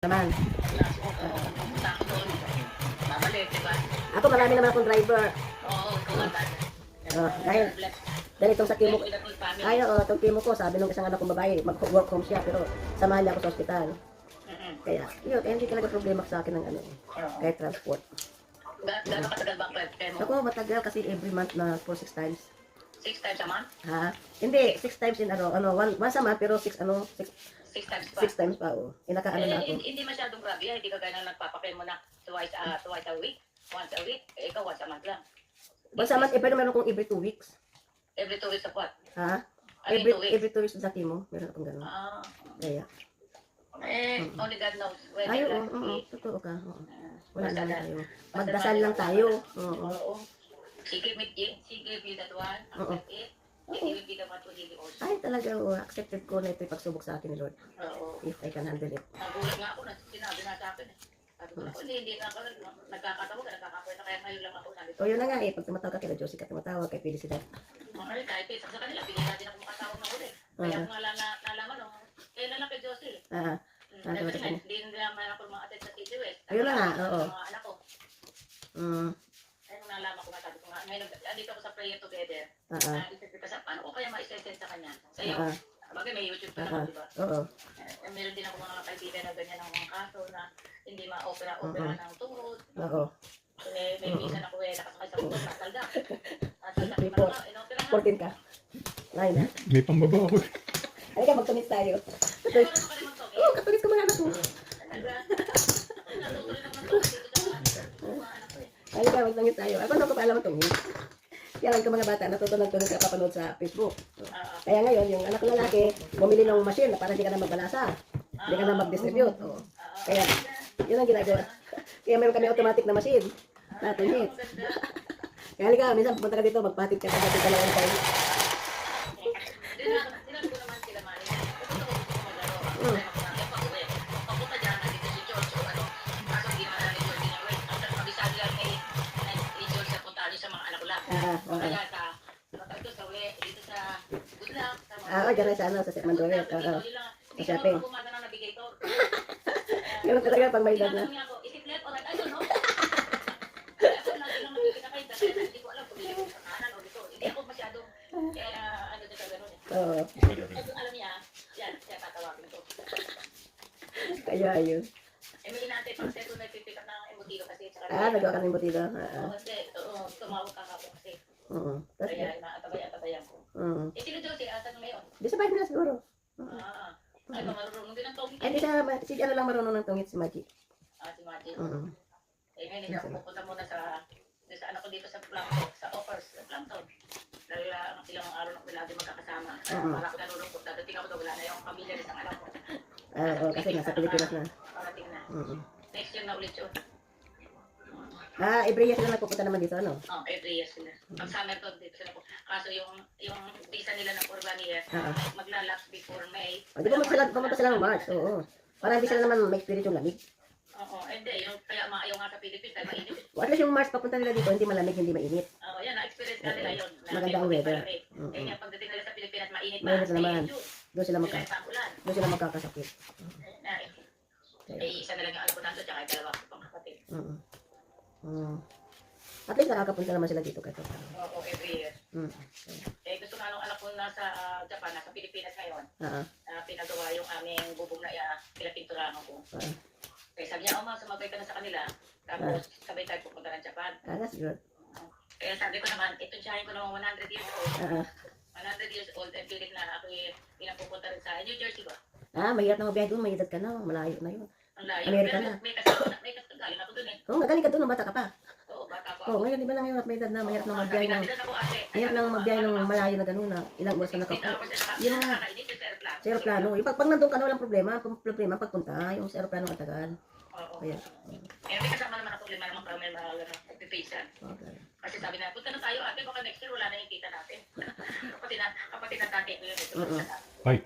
naman. Babalik, di ba? Ako marami naman akong driver. Oo, kumagal. Dahil itong sa timo, itong timo ko, sabi nung isang anak kong babae, mag-work home siya, pero samahan niya ako sa ospital. Kaya, yun, hindi talaga problema sa akin ng ano, kahit transport. Gano'ng katagal ba ang pwede mo? Ako, matagal kasi every month na for 6 times. 6 times a month? Ha? Hindi, 6 times in once a month, pero 6 times pa? 6 times pa, oh. Inakaano na ako. Hindi masyadong grabe yan. Hindi ka gano'n nagpapakay mo na twice a week. Once a week. Ikaw once a month lang. Once a month, pero meron akong every 2 weeks. Every 2 weeks of what? Ha? I mean, 2 weeks. Every 2 weeks sa timo, meron akong gano'n. Kaya. Only God knows when Ay, you're oo, totoo ka. Oo. Wala Basta naman na. tayo. Magdasal lang tayo. Oo. Oo. She gave you that one. Accept it. And he will be the one to heal you also. Ay, talaga, accepted ko na ito'y pagsubok sa akin ni Lord. Oo. If I can handle it. Nagulat nga ako na sinabi na sa akin eh. Sabi ko, hindi na ako nagkakatawag, nagkakakwenta, kaya ngayon lang ako sabi ko. O yun na nga eh, pag tumatawag ka kila Josie ka tumatawag, kay Felicidad. Mga kahit isa sa kanila, pili natin ako makatawag na uli. Kaya ako nga nalaman, no, kailan lang kay Josie. Hindi naman ako mga-attend sa City West. Ayun na nga, oo. Mga anak ko. Ayun nalaman ko nga, sabi ko nga, ngayon, andito ako sa prayer together. Isipin ka sa, paano ko kaya ma-sentence sa kanya? Sa'yo, bagay may YouTube ka naman, diba? Oo. Meron din ako mga kaibigan na ganyan ang mga kaso na hindi ma-opera ng tuhod. Oo. May minsan ako nakasakay sa buwan, nasalda. Report. 14 ka. Ay na. May pambaba ako. Ay ka, magtumis tayo. Oo, katulis ko mga anak mo. Ay ka, magtumis tayo. Ako na ko pa alam magtumis. Kaya lang ko mga bata, natutunan ko sa papanood sa Facebook. Kaya ngayon, yung anak ko lalaki, bumili ng machine na para hindi ka na magbalasa. Hindi ka na mag-distribute. Kaya, yun ang ginagawa. Kaya meron kami automatic na machine. Natunis. Kaya halika, minsan pupunta ka dito, magpahatid ka sa dati dalawang tayo. Sinabi ko naman sila, Mari. Pupunta ko gusto maglaro. Papunta dyan, nandito si George. Kaso ginawa ni George niya. Ang kabisado lang ni George sa punta sa mga anak ko lang. Kaya dito sa Goodluck. Dyan sa ano, sa Mandoret. Sa shopping. Pumunta na navigator. Ganun talaga pag may edad na. Is it left or right? I don't know. Ako lang lang nakikita kaya hindi ko alam kung dito sa kanan o dito. Hindi ako masyadong ano dito gano'n. Oo. Alam niya, yan, siya tatawagin ko. Kaya yun. May inantay pang seto na pipick up ng embutido kasi. Nagawa ka ng butido. Kasi tumawag ka ako kasi. Oo. Kaya inaatabayan ko. Sino Josie, asan mo ngayon? Di sa bahay nila siguro. Ay, marunong din ang tawagin. Ay, si ano lang marunong ng tungit si Maggie. Si Margie. Ngayon, hindi ako pupunta muna sa anak ko dito sa Plampton, sa offers, sa Plampton. Dahil ilang araw na lagi magkakasama. Para ako nalulungkot. Dadating ako daw, wala na yung pamilya ng isang anak ko. Kasi nasa Pilipinas na. Parating na. Next year na ulit yun. Every year sila nagpupunta naman dito, ano? Every year sila. Pag summer to, dito sila po. Kaso yung visa nila ng for 1 year, maglalapse before May. Di ba pumunta sila ng March? Oo. Para hindi sila naman ma-experience yung lamig. Hindi. Kaya maayaw nga sa Philippines, dahil mainit. At least yung March papunta nila dito, hindi malamig, hindi mainit. Yan, na-experience ka nila yun. Magandang weather. Kaya pagdating nila sa Pilipinas, mainit Mainit na naman. Doon sila Doon magkakasakit. Isa na lang yung alam ko nandun, tsaka yung dalawa ko pang kapatid. At least nakakapunta naman sila dito kahit pa. Every year. Gusto nga nung anak ko nasa Japan, nasa Pilipinas ngayon, pinagawa yung aming bubong na pinapinturahan ko. Kaya sabi niya, ma, sumabay ka na sa kanila, tapos sabay tayo pupunta ng Japan. That's good. Kaya sabi ko naman, itonsyahin ko naman 100 years old. 100 years old, and pilit na ako pinapupunta rin sa New Jersey ba? Mahirap na mabiyahe doon, may edad ka na, malayo na yun. Ang layo. Amerika Pero na. may kasama, galing ako dun eh. Magaling ka doon, bata ka pa. Oo, bata ko. Ngayon, di ba lang yung may edad na, mahirap na magbiyahe ng... Mahirap lang magbiyahe ng malayo na gano'n na ilang oras ka nakapa. Yun nga, sa aeroplano. Yung pag nandun ka na, walang problema. Problema pagpunta, yung sa aeroplano ang tagal. Kaya may kasama naman ako, lima naman kami magpipisan. Kasi sabi na, punta na tayo ate, baka next year wala na yung kita natin. Kapatid na tatay ko yun. Ay.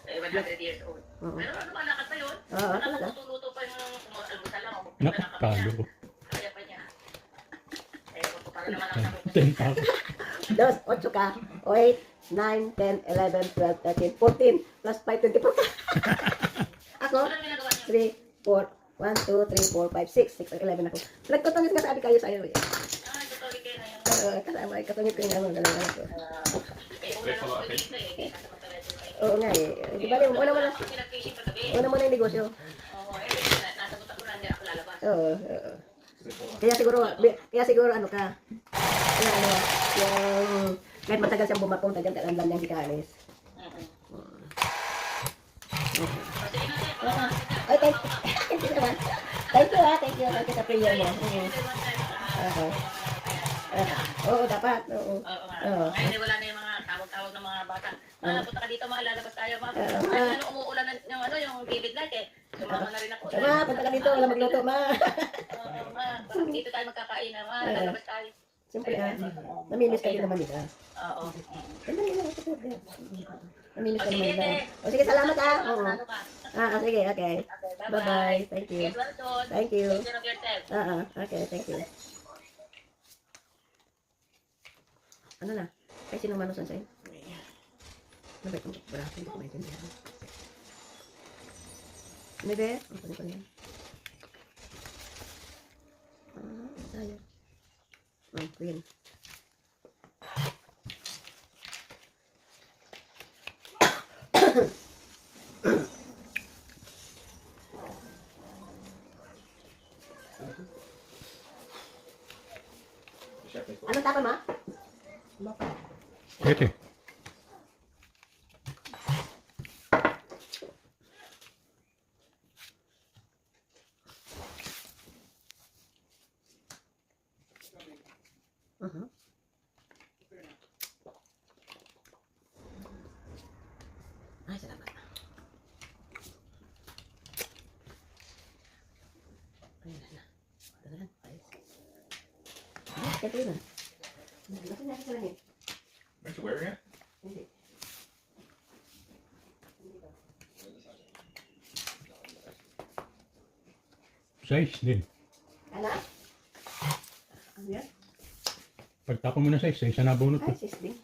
100 years old. Pero ano ba, lakad pa yun? Natutuluto pa yung almusal lang. Nakakalo. Kaya pa niya. Para naman ako namin. 10 pa ako. 2, 8 ka. 8, 9, 10, 11, 12, 13, 14. Plus 5, 24. Ako? 3, 4, 1, 2, 3, 4, 5, 6. 6 ang 11 ako. Nagkatungit nga sabi kayo sa'yo eh. Totoo kayo na yun. Kasama, katungit ko yung ano, dalawa ko. Kung wala naman ko dito eh. Kaya naman pala ito kayo. Oo nga eh. Di ba, una mo na, Pinag-fishing paggabi. una mo na yung negosyo. Oo, nasa buta ko na, hindi ako lalabas. Oo, oo. Kaya siguro ano ka, kaya ano, yung, kahit matagal siyang bumapunta dyan, kalamlam niyang si Kalis. Ay, thank you naman. Thank you thank you sa prayer mo. Oo, dapat, oo. Oo. Ngayon wala na yung mga tawag-tawag ng mga bata. Punta ka dito, lalabas tayo. Ano, umuulan yung ano, yung vivid light eh. Sumama na rin ako. Ma, punta ka dito, wala magluto, ma. Dito tayo magkakain, lalabas tayo. Siyempre, namimiss ka din naman dito. Oo. Namimiss ka naman dito. O sige, salamat Oo. Ano ka? Sige, okay. Bye-bye. Thank you. Get well soon. Thank you. Take care of yourself. Okay, thank you. Ano na? Kaya sinong manusan sa'yo? Ano ba itong braso? Hindi ko maintindihan. Ano ba? Ang kunin ko na yan. Tayo. Green. Anong tapon mo? Ete. Ay, salamat. Ayun na. Ano na? Ayos. Ito yun. Bakit natin sa langit? Aren't you wearing it? Hindi. Size din. Ano? Ano yan? Pagtapon mo na size na bunot ko. Ay, sisling.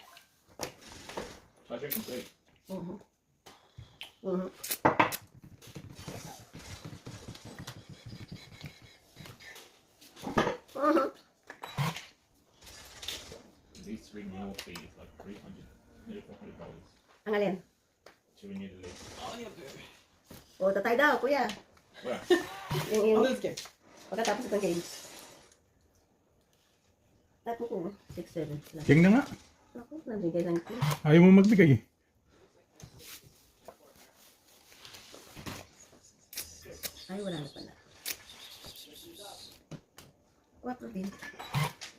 I think it's great. These three new fees like 300, nearly $400 Ang alin? to renew the lease. O, tatay daw, kuya. Where? Yung pagkatapos itong games. Tapo ko, 6-7 lang. King na nga. Ako, nabigay lang ito. Ayaw mo magbigay eh. Ay, wala na pala. 4 din.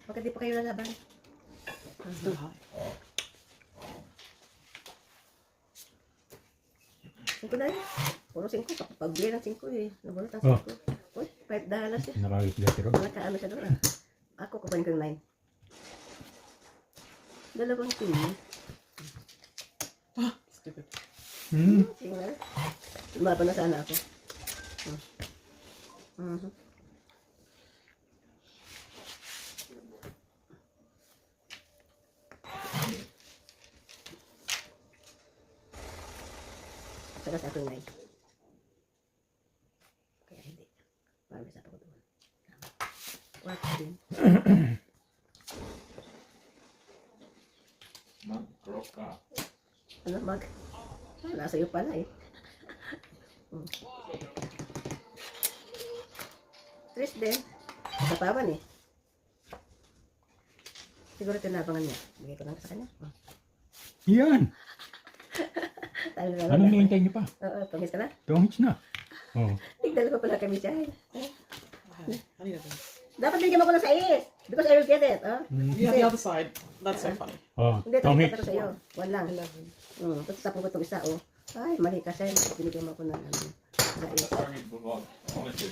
Pagka di pa kayo lalaban. Still high. 5 na yun. Puro 5. Pag-bigay ng 5 eh. Nabunot ang Oh. 5. Uy, $5 eh. Nakakitira. Nakaano siya doon ah. Ako, kupain ko yung 9. Dalawang team. Stupid. Tingnan. Lumaban na sana ako. Saka sa akin 9. Kaya hindi. Parang isa pa ko doon. What din? Man, girl, car. Ano, mag? Nasa iyo pala eh. Tris din. Katawan eh. Siguro tinabangan niya. Bigay ko lang sa kanya. Yan. Anong nihintay niyo pa? Oo, pangis ka na. Tongits na. Oh. Tigdala ko pala kami siya. I need a thing. Dapat bigyan mo ko ng 6. Because I will get it. You have the other side. That's so funny. Oh. Hindi, Tongits. tapos ko sa iyo. 1 lang. 11. Tapos tapos ko itong isa. Ay, mali kasi. Binigyan mo ko ng ano. Sorry, move on. Honestly.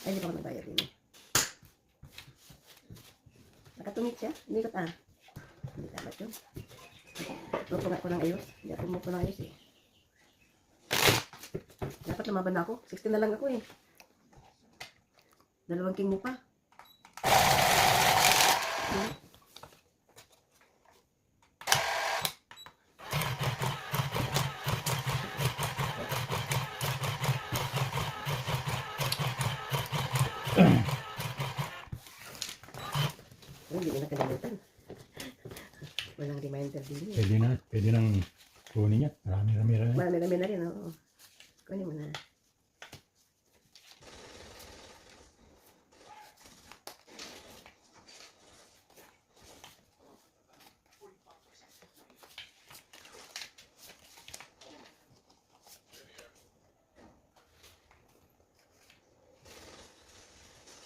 Ay, hindi pa ako nagbayad din. Nakatumit siya. Hindi ko Hindi dapat yun. Lupo nga ko ng ayos. Hindi ako lupo ng ayos eh. Dapat lumaban na ako. 16 na lang ako eh. 2 king mo pa. hindi ko nakalimutan. Walang reminder din yun. Pwede nang kunin yan. Marami-rami rin. Marami-rami na rin, oo. Kunin mo na.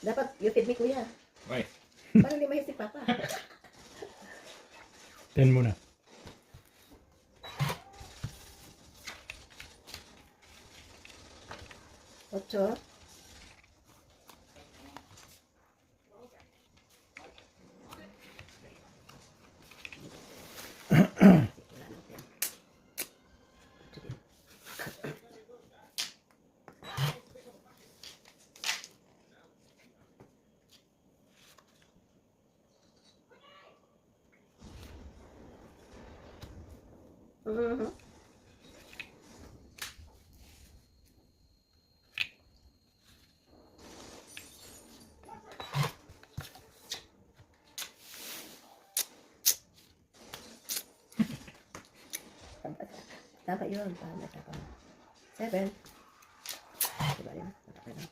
Dapat, you feed me, kuya. Right. Parang hindi mahisip, papa. 10 muna. Ocho. Mhm. Tama yun. Tama. 7. Diba yun? Okay lang.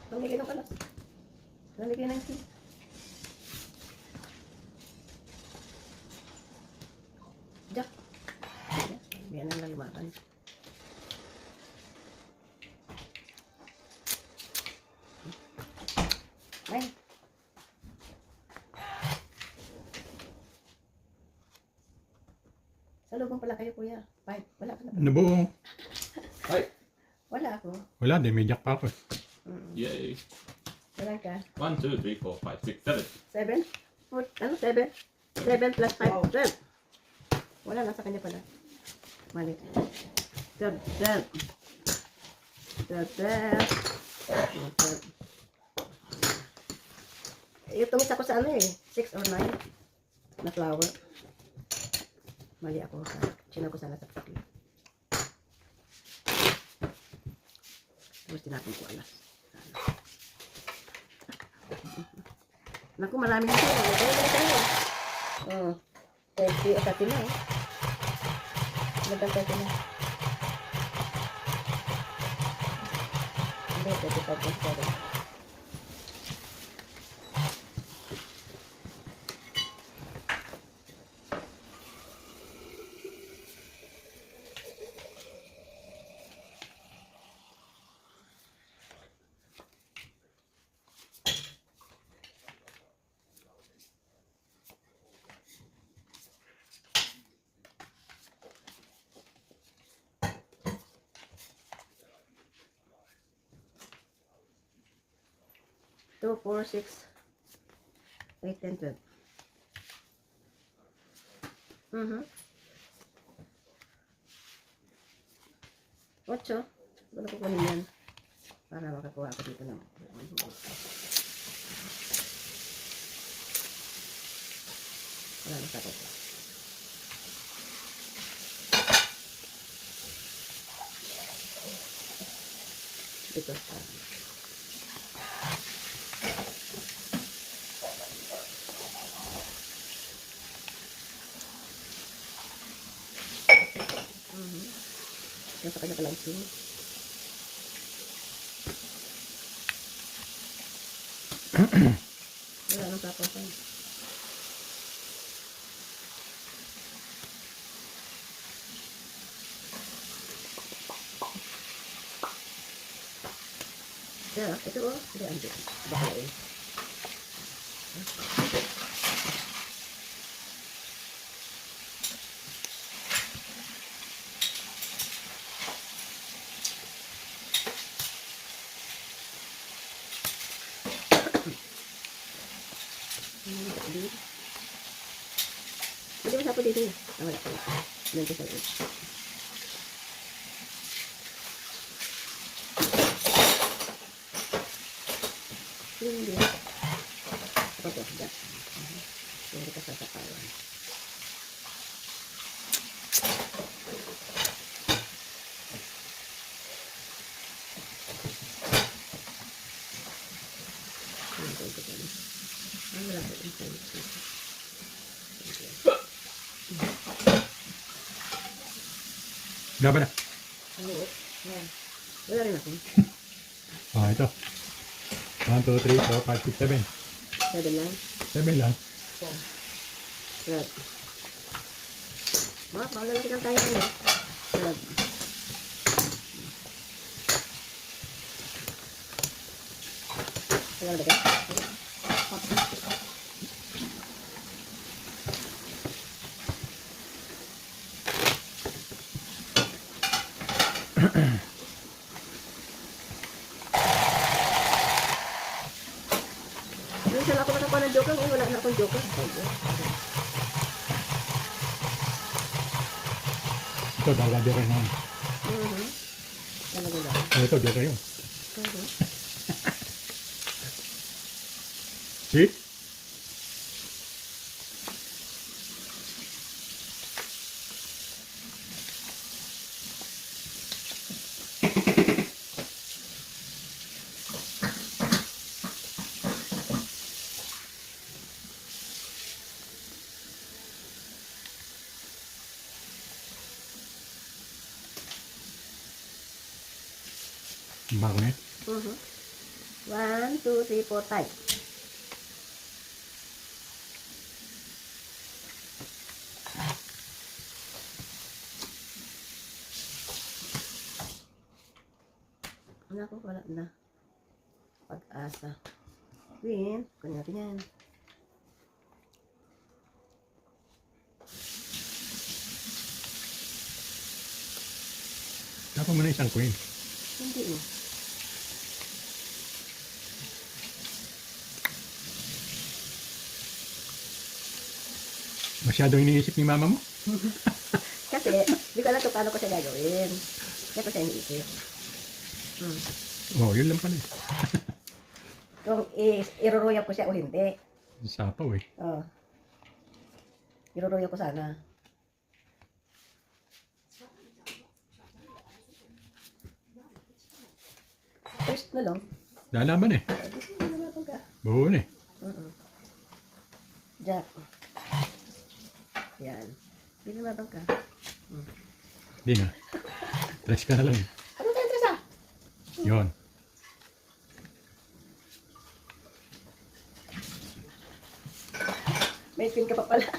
Lamigay ng kalas. Lamigay ng tea. Jack. Yan ang lalimakan. Ay. Salubong pala kayo, kuya. 5. Wala ka na ba? Nabuo. Wala ako. Wala, di may jack pa ako. Yay. Wala ka. 1, 2, 3, 4, 5, 6, 7. 7? Ano 7? 7 plus 5. Wow. 12. Wala, nasa kanya pala. Mali. 12. 12. Yung tumis ako sa ano eh. 6 or 9 na flower. Mali ako. Sinag ko sana sa pakli. Tapos tinapon ko alas. Naku, marami na siya. Oh, 30 o 30 na eh. Lagang 30 na. Hindi, 35.7. Two, 4, 6, 8, 10, 12. 8. Wala ko kunin yan. Para makakuha ko dito ng wala na sa ko. Dito sa yan sa kanya kalansing. Wala nang tapasan. Yeah, ito oh. Hindi, andi. Baka eh. Pwede mo sapo dito. Wala ko. Nanti sa edge. Hindi. Hindi ka sasapawan. Gaba na. Oo. Yan. Wala rin ako. Ah, ito. 1, 2, 3, 4, 5, 6, 7. 7 lang. 7 lang. Good. Mga paglalaki lang tayo ngayon. Good. Wala ba ka? Minsan ako nakakuha ng joker, wala na akong joker. Ito, dalawa din rin. Talaga ba? Ito, dito yun. Mhm. See? Bago na yun. 1, 2, 3, 4, 5. Naku, wala na. Pag-asa. Queen, kunin natin yan. Tapos mo na isang queen. Hindi eh. Masyadong iniisip ni mama mo. Kasi, hindi ko alam kung paano ko siya gagawin. Kaya ko siya iniisip. Oh, yun lang pala eh. Kung iruruya ko siya o hindi. Sapaw eh. Oh. Iruruya ko sana. First na lang. Lalaban eh. Nalaban ka. Buo na eh. Jack. Yan. Binalaban ka. Hindi nga. Tres ka na lang eh. Ano tayo, Tresa? Yun. May pin ka pa pala.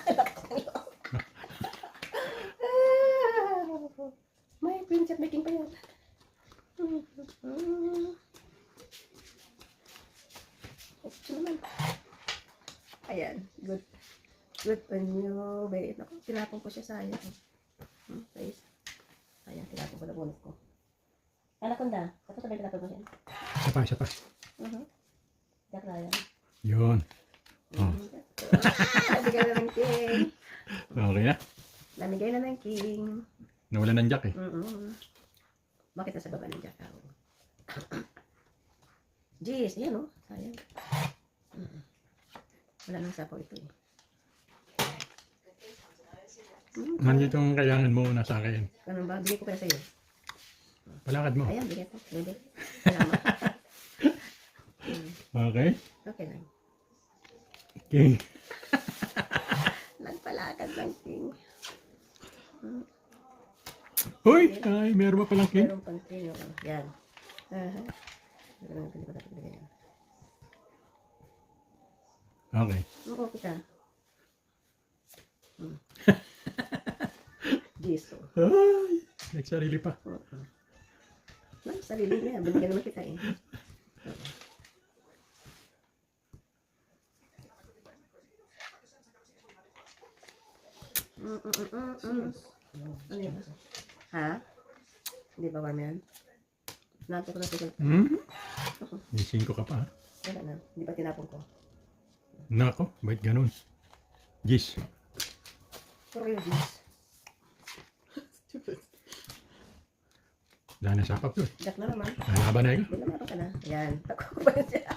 May pin siya, may king pa yan. Ito naman. Ayan. Good. Good on you. Wait, naku, tinapon ko siya sayang. Guys. Ayan, tinapon ko na bonus ko. Anaconda. Tapos sabay tinapon ko siya. Isa pa. Jack Ryan. Yun. Oh. Namigay na ng king. Okay na. Namigay na ng king. Nawala ng jack eh. Bakit nasa baba ng Jack? Jeez, ayan o. Sayang. Wala nang sapaw ito eh. Man itong kailangan mo na sa akin. Ganun ba? Bigay ko pala sa'yo. Palakad mo. Ayan, bigay ko. Bebe. Salamat. Okay. Okay lang. King. Nagpalakad ng king. Hoy! Ay, meron pa palang king. Meron pang king. Yan. Hindi ko natin bigay yan. Okay. Oo, kita. Jeez. Ay! Nagsarili pa. Sarili niya. Binigyan naman kita eh. Ano yun? Ha? Hindi ba warm yan? Nato ko na ito. May 5 ka pa ha? Wala na. Hindi pa tinapon ko. Nako, bait ganun. Gis. Puro yung juice. Stupid. Dahil nasapap to eh. Jack na naman. Nalaban na yun. Hindi naman ka na. Ayan. Tako pa rin siya.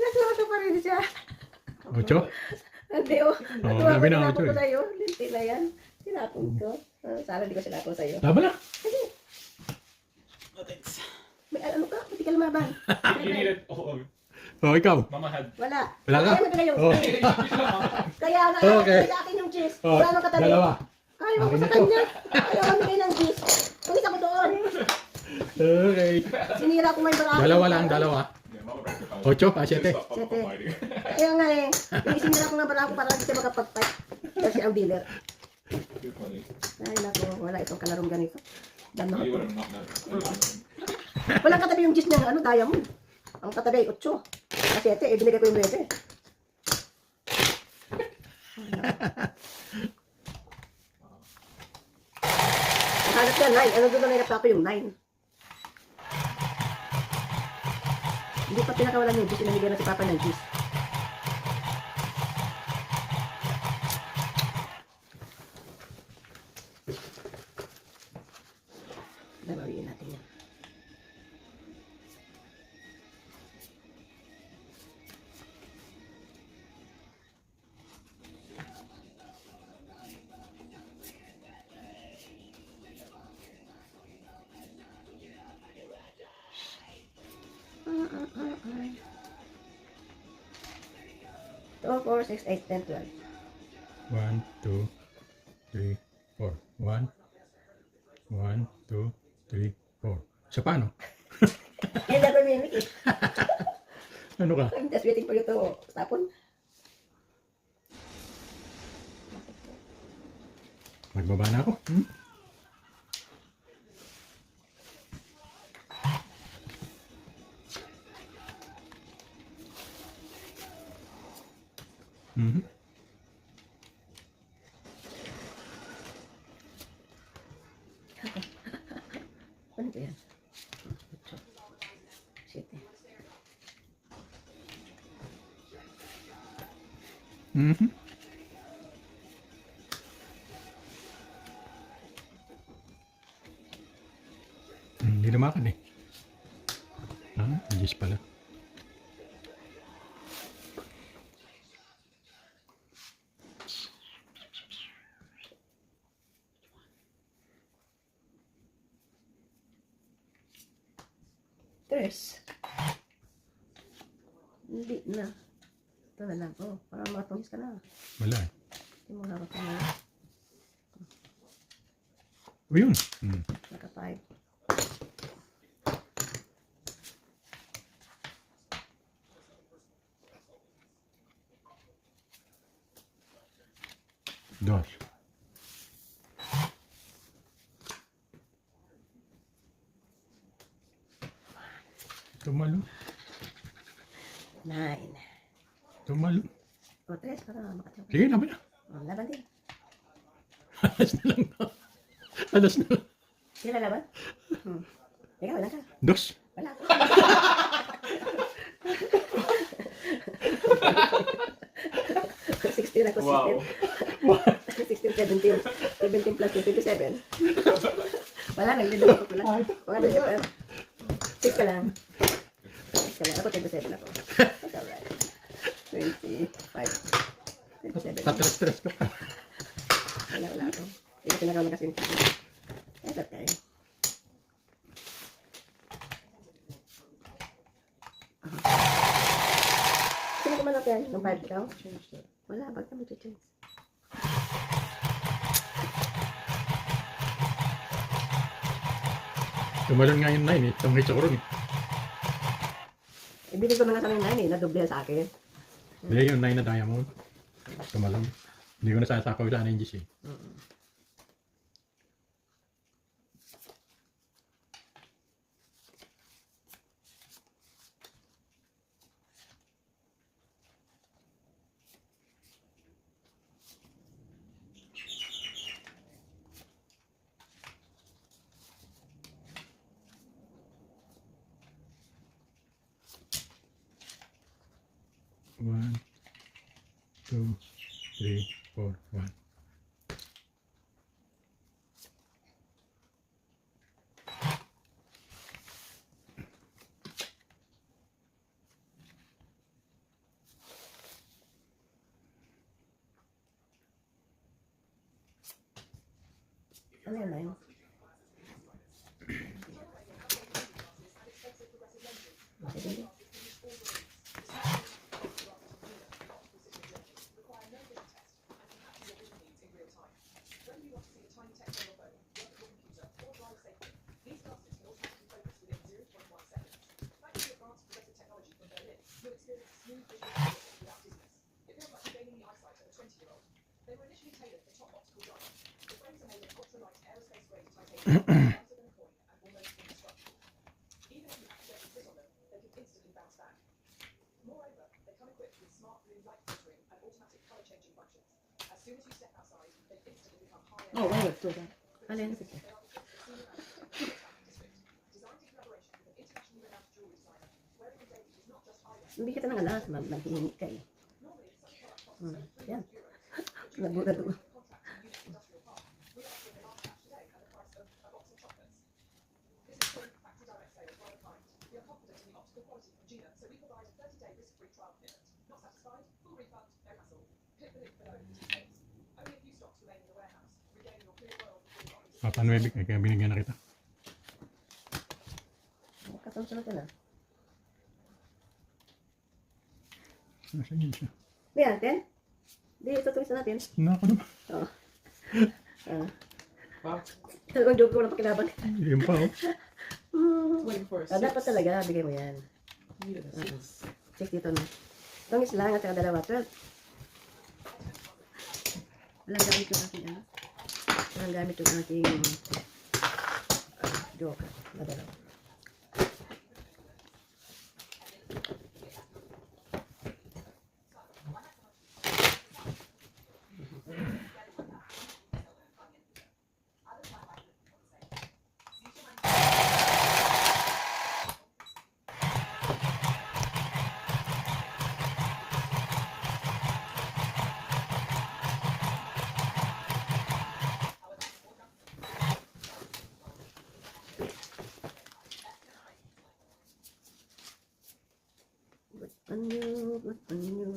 Nagluto pa rin siya. Ocho? Hindi, oh. Oo, sabi na, Tinapon ko ocho eh. sa'yo. Linti na yan. Tinapon ko. Sana hindi ko sinapon sa'yo. Laban na. No thanks. May ano ka? Hindi ka lumaban. You needed. Oh, Oh, ikaw. Mama had. Wala. Wala ka? Kaya mabigay yung Oh. Kaya nga, Okay. sa akin yung cheese. Oh, Wala nang katabi. dalawa. Ayaw ko Akin sa na to. kanya. Ayaw mamigay ng cheese. Tumis ako doon. Okay. Sinira ko nga yung barako. Dalawa lang, dalawa. Yeah, Mama read the power. Ocho, siete. Siyete. Kaya nga eh. Yung sinira ko nga barako para hindi siya makapag-fight. Kasi ang dealer. Good funny. Ay naku, wala itong kalarong ganito. Dano You ko. would have not known. Walang katabi yung cheese niya, ano, diamond. Ang katabi ay 8. Kasi 7, eh, binigay ko yung 9. Hanap ka, 9. Ano doon na nagkata ko yung 9? Hindi pa pinakawalan yung cheese, pinamigay na si Papa ng cheese. Babawiin natin yan. Two, 4, 6, 8, 10, 12. 1, 2, 3, 4. 1, 1, 2, 3, 4. Sa paano? Yan na ko mimik eh. Ano ka? I'm just waiting for you to tapon. Magbaba na ako. Hmm? Mhm. Ano ba yan? 8, 7. Mhm. Hindi na makan eh. Ah, Diyos pala. Tres. Hindi na. Ito na lang. Oh, parang matungis ka na. Wala eh. Hindi mo hawak ka na. O yun. Hmm. Naka-5. Dos. Tumalo. 9. Tumalo. O, 3 para makatawag. Sige, laban na. Oh, laban din. Alas na lang. Alas na lang. Sila laban? Ikaw, wala ka. Dos. Wala ka. Sixteen ako, Wow. 16, 17. 17 plus 27. Wala, naglilito ko pala. Wala, naglilito. 6 ka lang. 6 ka lang. Ako, 27 ako. That's alright. 25. 27. Tatres-tres ka pa. Wala ako. Hindi ko pinakaw na kasi. That's okay. Sino ko man natin? Nung 5 ikaw? Change that. Wala, ba't ka mag-change? Tumalon nga yung 9 eh. Tungis ako ron eh. Ibigay ko na nga sa ng 9 eh, nadoble sa akin. Hindi yung 9 na diamond. Tumalon. Hindi ko nasasakaw sana yung GC. One, two, three, four, one. Ano yan, Line? Sige. Oh, wait, so that. Alin? Sige. Hindi kita nang alas, maghihingi ka eh. Yan. Nagulat ko. Papa Nueve, kaya binigyan na kita. Kasunod ka na. Nasaan yun siya? Di natin? Di, tutulisan natin. Nako naman. Oo. Wow. Talagang joke ko walang pakilaban. Yun pa, oh. Waiting for a Dapat talaga, bigay mo yan. Need a six. 6 dito na. Itong isla at saka dalawa. 12. Walang gamit yung aking ano. Walang gamit yung aking joke na dalawa. What anyo?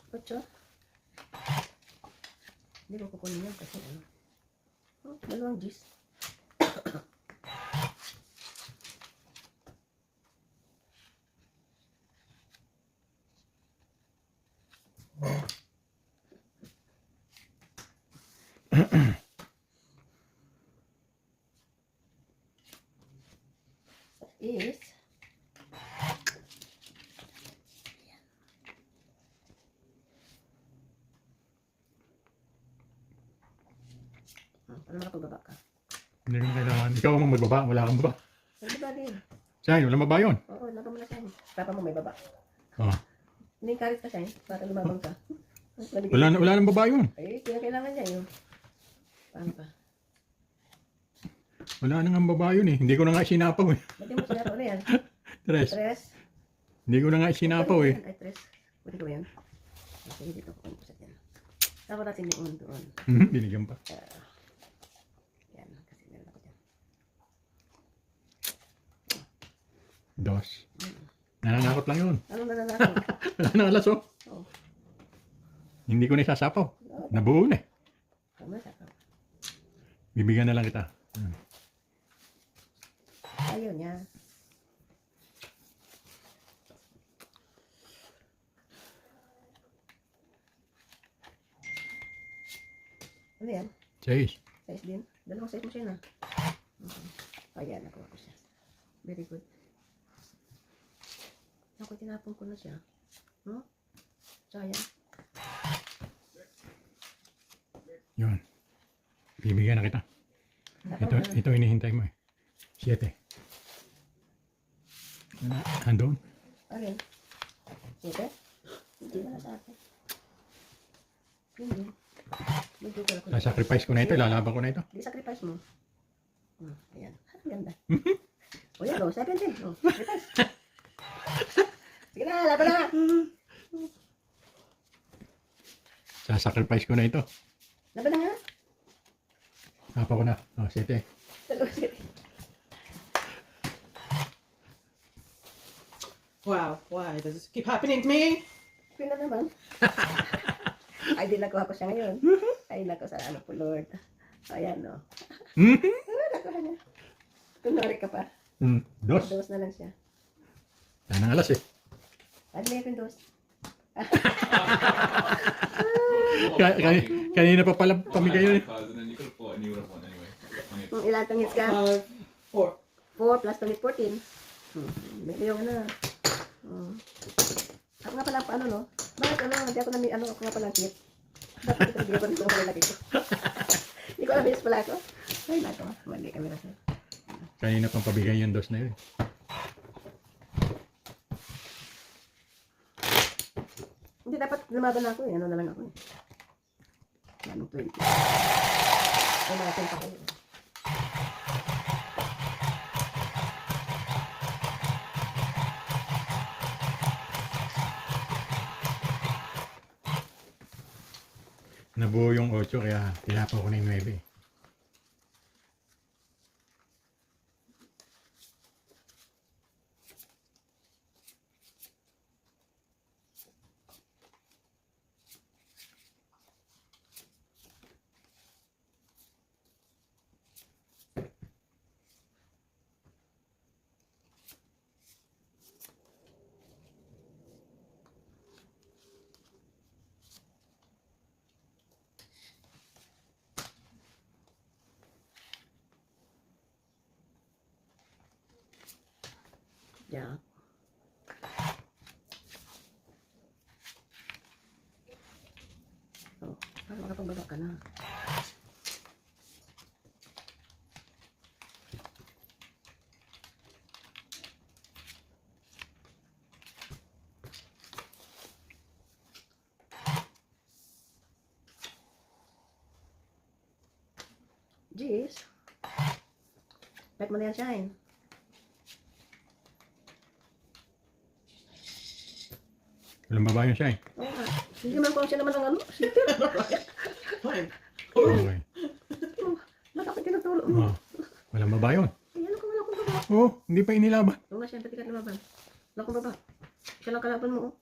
Ocho? Hindi ko kukunin yan kasi ano. Oh, dalawang G's. Is para makapagbaba ka. Hindi ko na kailangan. Ikaw ang magbaba, wala kang baba. Ay, baba din. Saan, walang baba yun. Oo, laban mo na siya. Papa mo may baba. Oh. Hindi karit ka siya para lumabang ka. Wala nang baba yun. Eh, kailangan niya yun. Paano pa? Wala nang ang baba yun eh. Hindi ko na nga isinapaw eh. Ba't mo sinapaw na yan? Tres. Tres? Hindi ko na nga isinapaw eh. Ay, tres. Pwede ko ba yan? Sige, dito ko kung yan. Tapos natin yung doon. Binigyan pa. Yan, kasi meron ako dyan. Dos. Nananakot lang yun. Anong nananakot? Wala nang alas oh. Oo. Hindi ko na isasapaw. Nabuo na eh. Tama sa ka. Bibigyan na lang kita. Ayaw niya. Ano yan? 6. Size din? Dalawang size mo siya na. Ayan, nakuha ko siya. Very good. Ako, tinapon ko na siya. No? Sayang. Yun. Bibigyan na kita. Ito hinihintay mo eh. 7. Andun. Alin? Ito? Hindi na sa akin. Hindi. Medyo ko lang. Sacrifice ko na ito. Lalaban ko na ito. Di sacrifice mo. Ayan. Ang ganda. O yan o, 17. O, sacrifice. Sige na, laban na. Sacrifice ko na ito. Laban na nga. Hapa ko na. Oh, 7. Dalawa, sige. Wow, why does this keep happening to me? Pina naman. Ay, di nakuha ko siya ngayon. Ay, naku, sa ano po, Lord. Ayan, o. Nakuha niya. Kunwari ka pa. Dos. Dos na lang siya. Yan ang alas eh. Ano na yung dos? Kanina pa pala pamigay yun eh. And then you could have bought a new one anyway. Ilan tangis ka? 4. 4 plus tangis 14. Medyo yung ano. Ako nga pala paano no? Bakit ano? Hindi ako namin ano. Ako nga pala tip. Dapat ito bigyan ko nito ako lalaki ko. Hindi ko alam bilis pala ako. Ay nato. Mali kami na. Kanina pang pabigay yung dos na yun. Hindi dapat lumaban ako eh. Ano na lang ako eh. Anong 20. Ay natin pa kayo. Nabuo yung 8 kaya tinapaw ko na yung 9 eh. Yeah. Oh, parang makapagbaba ka na. Jeez. Bet mo na yan, Shine. Walang babae siya eh. Oo nga. Hindi man ko siya naman ng ano. Sitter. Fine. Okay. Bakit tinutulog mo? Oh, walang babae yun. Ay, ano kung wala kong baba? Oh, hindi pa inilaban. Oo nga, siyempre tikat lumaban. Wala kong baba. Siya lang kalaban mo, oh.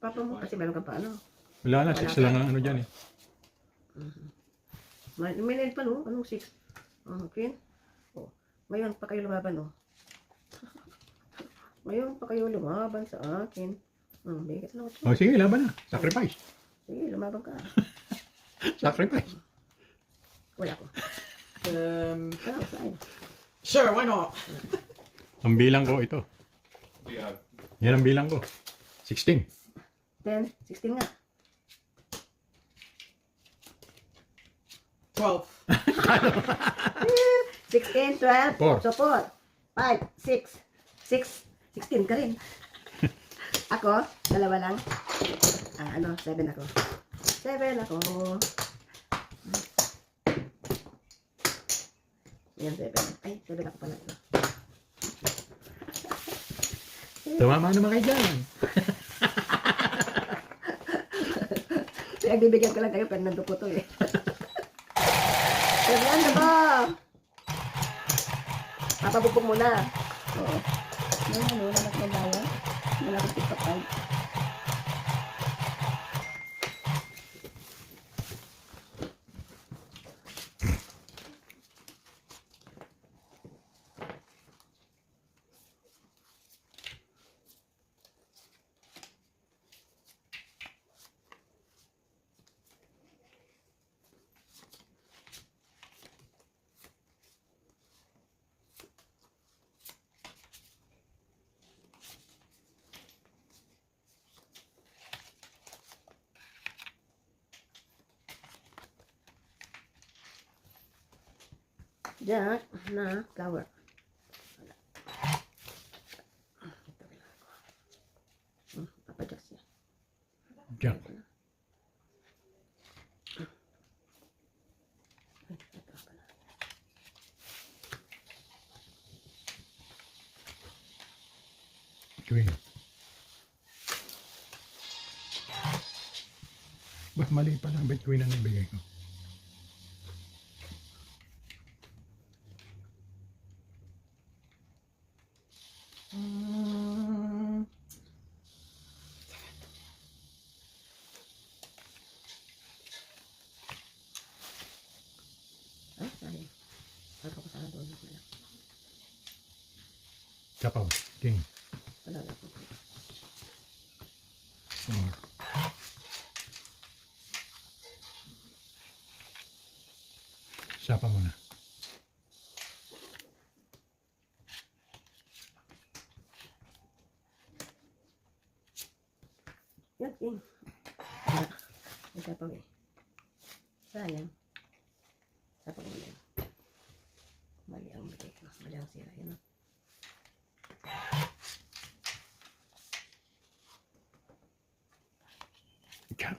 Papa mo, kasi meron ka pa, ano. Wala na, 6 lang ang ano dyan eh. May need pa, no? Anong 6? Okay. Oh. Ngayon pa kayo lumaban, oh. Ngayon pa kayo lumaban sa akin. Bigat na ako. Oh, sige, laban na. Sacrifice. Sige, lumaban ka. Sacrifice. Wala ko. Ano, saan? Sure, why not? Ang bilang ko ito. Yeah. Yan ang bilang ko. 16. 10, 16 nga. 12. 16, 12. Four. So, 4, 5, 6, 16 ka rin. Ako, dalawa lang. 7 ako. 7 ako. Yan, 7. Ay, 7 ako pala. Tumama naman kayo dyan. Nagbibigyan ko lang kayo, pero nandun ko to eh. 7 na ba? Papabubog muna. Oo. Ano, nanak na bawa. Malaki TikTok tayo. Jack na flower. Queen. Bah, mali pala ang between na nabigay ko. Mm, Ay, sayang. Ako ko sana doon. Kapaw. King. Wala na po. Four. Sapa mo na. Yan, king. Wala. May sapaw eh. Sayang. Sapaw mo yan. Mali ang bigay ko. Mali ang sira. Yan o. Ikaw.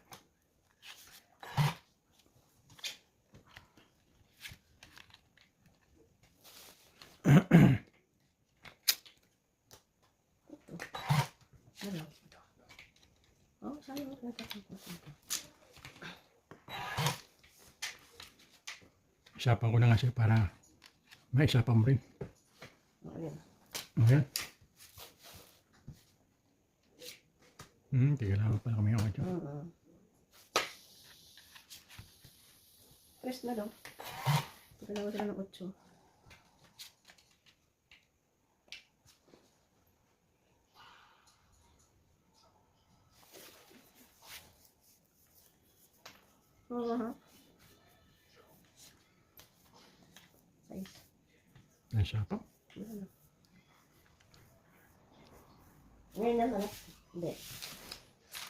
Ano? Oh, sayang. Isapan ko na nga siya para maisapan mo rin. Oh, yan. Okay. Tigalaw pala kami ako dyan. Press na daw. Tigalaw sila ng 8. Oo, ha? Size. Naisapan. Ano? Ngayon na, ano? Hindi.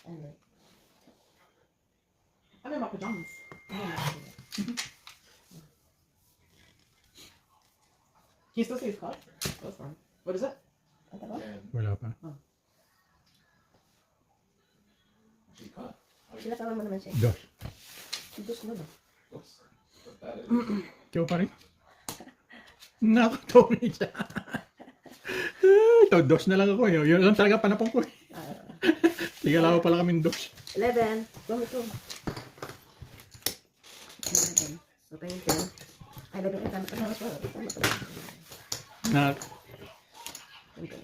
Ano? I'm in my pajamas. Ano na? Can you still see his cut? That's fine. What is it? Ang tagal? And Wala pa. she cut. Sila tawag mo naman siya. Dos. Dos mo ba? Oops. But that is. Ikaw pa rin. Nakatawin siya. Ito, dos na lang ako eh. Yun lang talaga panapong ko eh. Tigalaw pala kaming dos. 11. Go, ito. 11. Okay, 10. Ay, 11. Ay, tama. Tama. Na, Okay.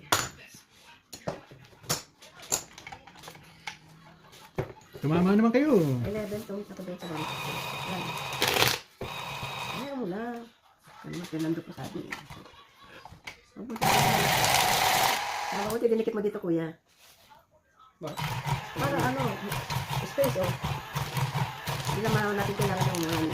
tumama naman kayo. 11. Tungit ako doon sa bawat. Yan. Ayaw mo na. Ano mo, pinando pa sabi. Mabuti dinikit mo dito, kuya. What? Para ano, space, oh. Hindi naman natin kailangan ng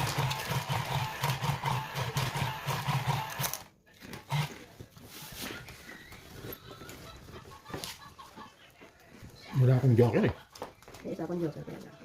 Wala akong joker eh. isa akong joker. Kaya lang.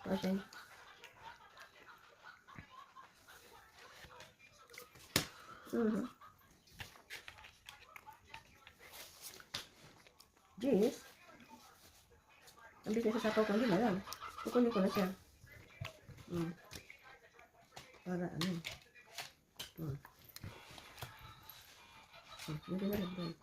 Okay. Jeez. Ang bilis sa sapaw ko, hindi na lang. Kukunin ko na siya. Para ano. Hindi na lang doon.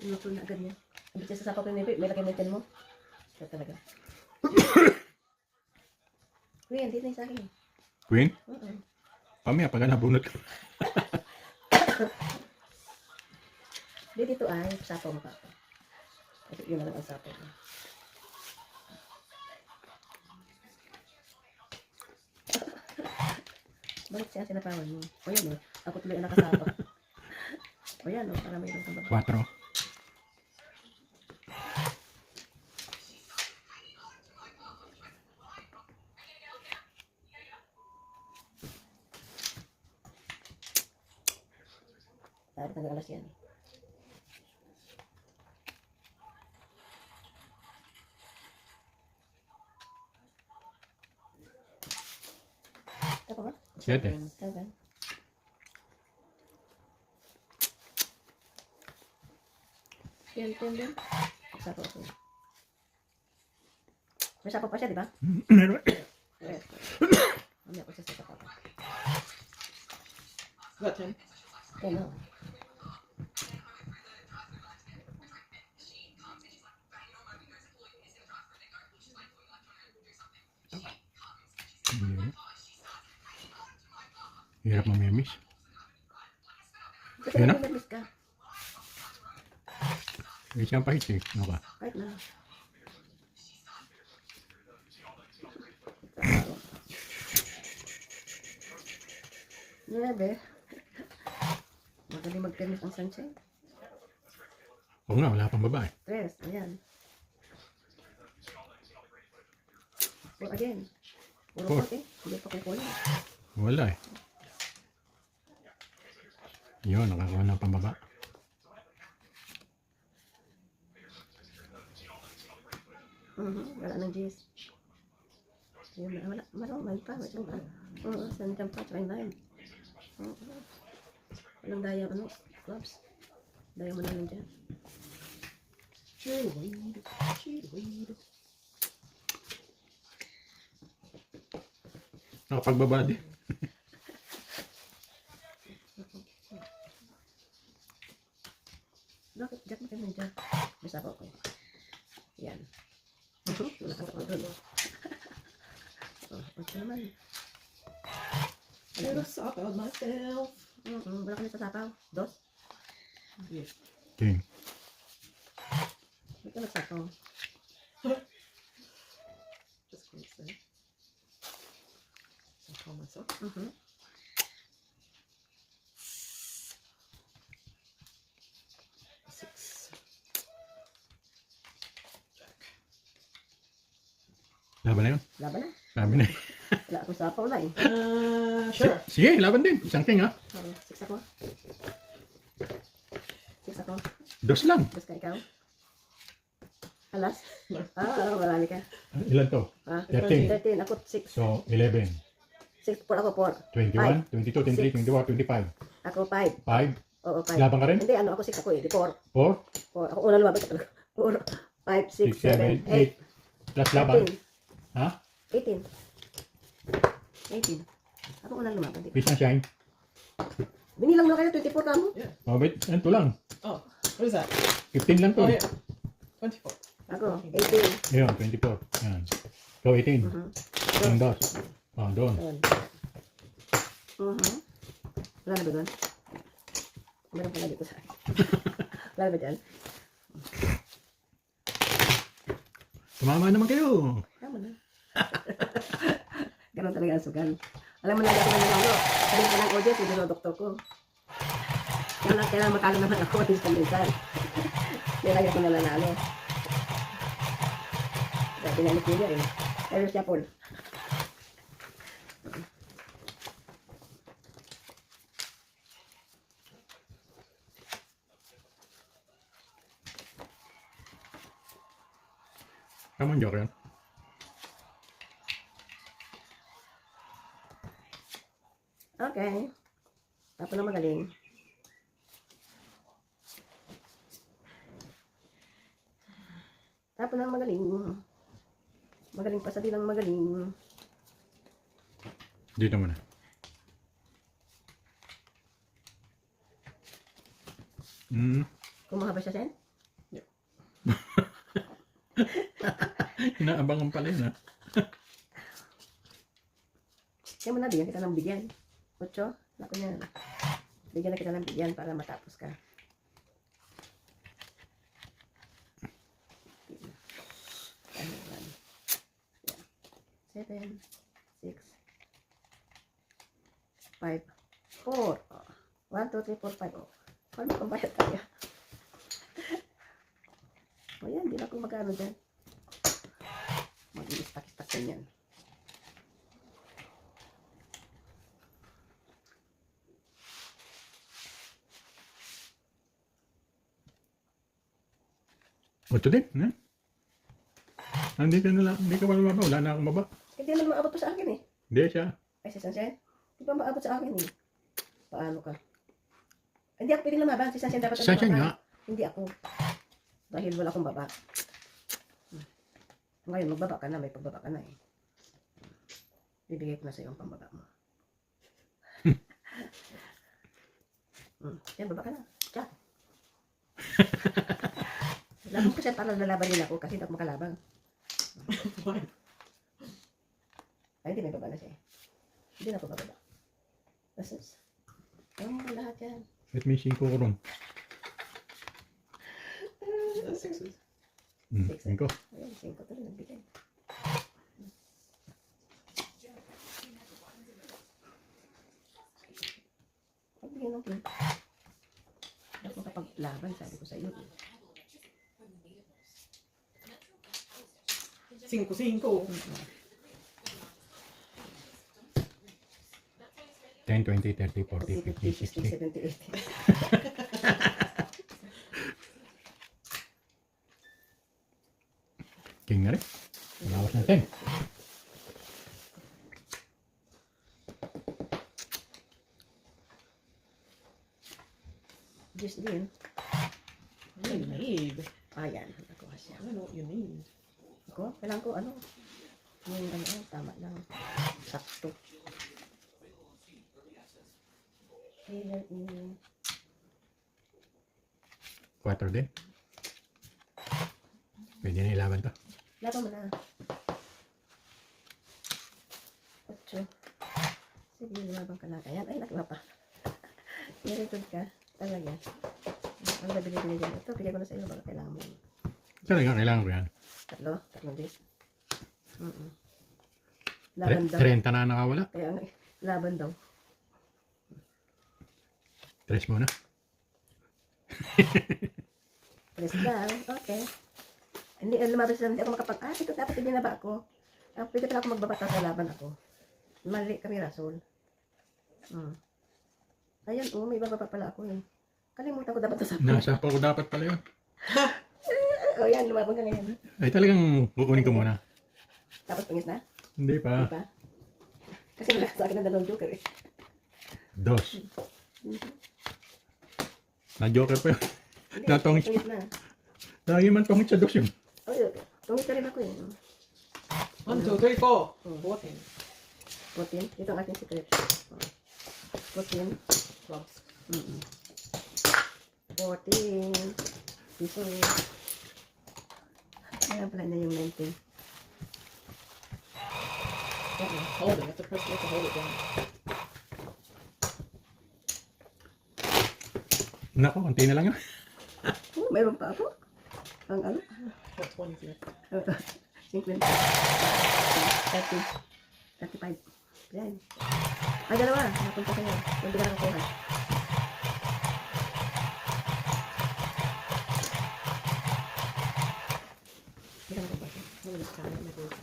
Luto na agad yan. Ang bilis sa sapaw ko, may laki na mo. Ito talaga. Kuya, hindi na yung sa akin. Queen? Pamaya, pag nabunot ko. Hindi dito ay sapaw mo pa ako. Kasi yun na lang ang sapaw mo. Bakit siya sinapawan mo? O yan o, ako tuloy ang nakasapaw. O yan o, para mayroon kang baba. 4. Dapat hanggang alas yan. Ako nga? 7. 7. Yan, 10 din. Isa po. May sapo pa siya, di ba? Meron. Yes. Mamaya ko siya sa sapo. Is that 10? Okay, no. Hirap mamimis. Kasi Yun na? nag-miss ka. Isang pahit eh. Ano ka? Kahit na. Nuebe. Magaling mag-tennis ang sunshine. Oo nga, wala pang babae. 3. Ayan. 4 again. Puro 4 eh. Hindi pa kukunin. Wala eh. Yun, nakakuha ng pambaba. Wala nang G's. Ayun na, wala. May pa. Oo, sandyan pa. Try 9. Walang daya, clubs. Daya mo na lang dyan. Cheerleader. Cheerleader. Nakapagbaba din. Bakit? Jack mo kayo nandiyan. May sapo ko. Yan. Malakas ako doon. Ito naman. Little sock on myself. Wala kami sa sapaw. 2. Yeah. Okay. Hindi ka nagsapaw. Just close there. So call myself. Six. Jack. Laban na yun. Laban na. Laban na. Wala akong sapaw na eh. Sure. Sige, laban din. Isang king ha. 6 ako. 6 ako. 2 lang. Tapos ka ikaw. Alas? Marami ka. Ilan to? 13. 13. Ako 6. So, 11. 6 4 ako 4. 21, 22, 23, 24, 25. Ako 5. 5. Oo, 5. Laban ka rin? Hindi, ako 6 ako eh. 4. 4, 4. Ako una lumabas ako. 4, 5, 6, 7, 8. 8. Plus laban. 18. Ha? 18. 18. Ako unang lumaban. Fish and shine. Binilang na kayo, 24 ka mo. Oh, wait. Ito lang. Oh, what is that? 15 lang to. Oh, yeah. 24. Ako, 18. Ayun, 24. Yan. So, 18. Yung dos. Oh, doon. Ayan. Wala na ba doon? Meron pala dito sa akin. Wala na ba dyan? Tumama naman kayo. Tama na. Ganun talaga ang sugal. Alam mo na ako na nanalo. Sabi ko ng audience, hindi na doktor ko. Kaya matalo naman ako minsan. Hindi lang ako nanalo. Dahil pinalit niya eh. Pero siya Paul. Come on, Joker. Okay. Tapo na magaling. Tapo na magaling. Magaling pa sa bilang magaling. Dito muna. Kumuha ba siya, Sen? Inaabangan pala yun ha. Kaya mo na, bigyan kita ng bigyan. 8. Lako niya. Bigyan na kita ng bigyan para matapos ka. Ano, 1. 7, 6, 5, 4. 1, 2, 3, 4, 5. Paano pambayad tayo? O yan, di na ako mag-ano dyan. Mag-i-stack-stack din yan. Ocho din. Eh? Hindi ka na lang. Hindi ka pa lumaba. Wala na akong baba. Hindi naman maabot pa sa akin eh. Hindi siya. Ay, Ay, si Sunshine? Di ba maabot sa akin eh? Paano ka? Hindi ako pwedeng lumaban. Si Sunshine dapat ang Sunshine lumaban. nga. Hindi ako. Dahil wala akong baba. Ngayon, magbaba ka na. May pagbaba ka na eh. Bibigay ko na sa iyo ang pambaba mo. Yan, baba ka na. Diyan. Laban ko siya para lalaban din ako kasi hindi ako makalaban. Why? Ay, hindi may baba na siya eh. Hindi na ako bababa. Basos. Ayaw mo lahat yan. Ba't may 5 ko ron? That's sixes. 5. Ayun, 5 to rin nagbigay. Pagbigyan ng king. Dapat makapaglaban, sabi ko sa iyo. 5. 10, 20, 30, 40, 50, 60. 50, 60, 70, 80. King na rin. Malawas ng 10. Diyos din. What do you need? Ayan, nakuha siya. I don't know what you need. Ako, kailangan ko ano. Yung ano, tama lang. Sakto. Kailan yung 4 din. Pwede na ilaban to. laban mo na. 8. Sige, lumabang ka na. Ayan, ay, nakuha pa. Niripod ka. Talaga. Ang nabili-bili dyan. Ito, bigay ko na sa iyo. Baka kailangan mo. Talaga, kailangan ko yan. 3 days. Laban daw. 30 na nakawala. Kaya nga, laban daw. 3 muna. Press down. Okay. Hindi, lumabas na hindi ako ito dapat hindi na ba ako? Pwede pala ako magbabata sa laban ako. Mali kami, Rasol. Ayun, may bababa pala ako eh. Kalimutan ko dapat ito sa Nasa pa ko dapat pala yun. O yan, lumabang ka ngayon. Ay talagang kukunin ko muna. Tapos pangis na? Hindi Di pa. ba? Kasi wala sa akin ang 2 joker eh. 2. Na-joker pa yun. Hindi, Natongit. pangis na. Lagi man tongit sa 2 yun. O yun, tungit ka rin ako eh. 1, 2, 3, 4. 14. 14. Ito ang aking secret. 14. Clubs. 14. Piso. Ayan pala na yung 19. Hold it. You have to press it to hold it down. Nako, konti na lang yun. Mayroon pa ako. Ang ano? What 20 here? 50. 30. 35. Yan. Ay, dalawa. Napunta sa'yo. Hindi ka nakakuha. Hindi ka nakakuha. I'm just counting my goals.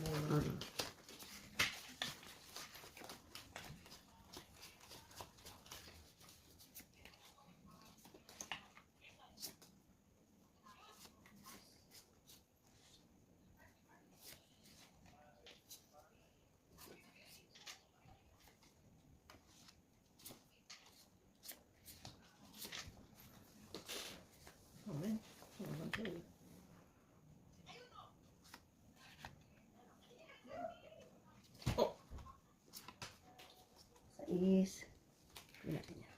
Oh, man. Oh, okay. Oh. Sais. Tingnan natin yan.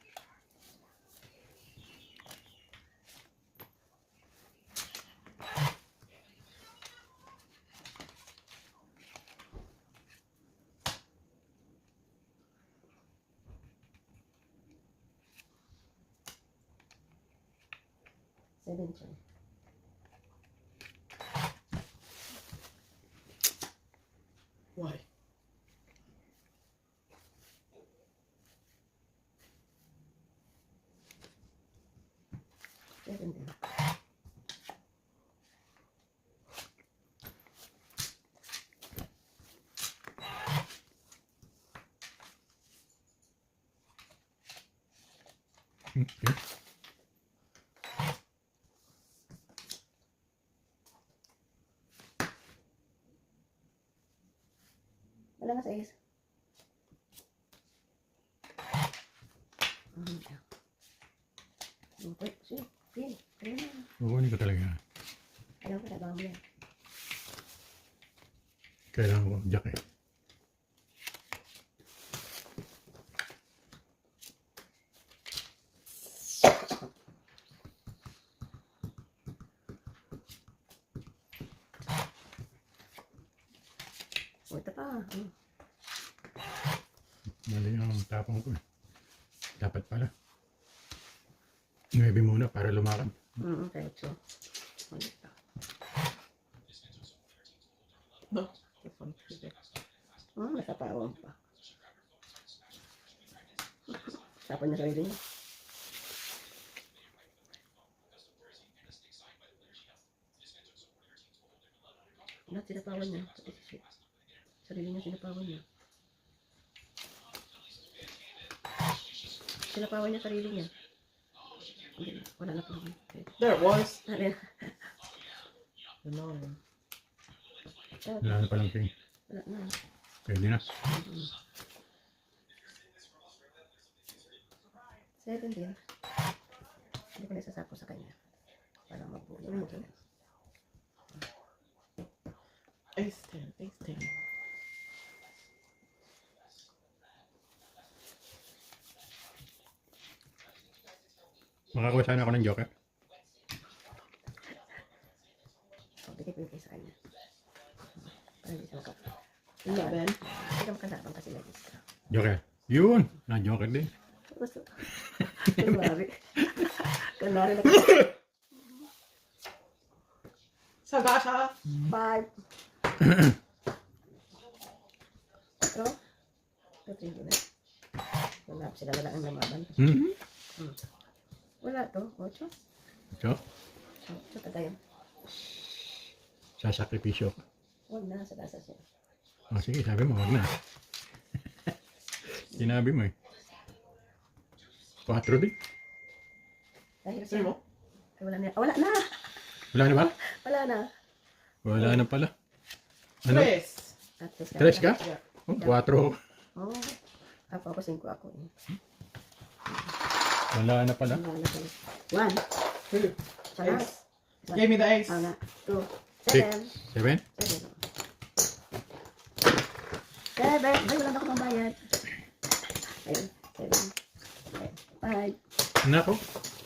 Seven, sorry. Why? Seven din. Okay. Wala nga sa is. Okay, kaya na. Kukunin ko talaga. Alam ko, nabang mo yan. Kailangan ko jack eh. O, ito pa. Mali ang tapong ko eh. Dapat pala. 9 muna para lumakad. Diretso. Ulit pa. No, this one's too big. Nasa pawang pa. Tapon niya sarili niya. Lahat sinapawan niya. Sarili niya sinapawan niya. Sinapawan niya sarili niya. Hindi, wala na po. There it was. Wala Annoying. Wala na palang king. na. Pwede na. 17. Hindi ko na isasako sa kanya. Para mabulo. Ace 10, ace 10. Makakuha sana ako ng joker. Bigay ko yung sa kanya. Para hindi siya maka... Seven. Hindi ka makalabang kasi lagis ka. Joker. Yun! Na-joker din. Gusto. Kunwari. Kunwari na kasi. Saga siya. 5. Ito. Ito yung gina. Wala. Sila na lang ang lamaban. Wala to. 8. So, Ito tagayan. sasakripisyo. Huwag na. Sa gasa siya. O sige, sabi mo, wag na. Sinabi mo eh. 4 din. Dahil Sino mo? Ay, wala na. Wala na. Wala na ba? Wala na. Wala na pala. Ano? Tres. At least 3 ka? Yeah. Oh, 4. Oo. Ako 5 ako. Wala na pala. Wala na pala. 1. 2. Salas. Ace. Give me the ace. Nga. 2. 6. 7. 7? 7. Ay, wala na ako mambayad. Ayun. 7. 5. Nako.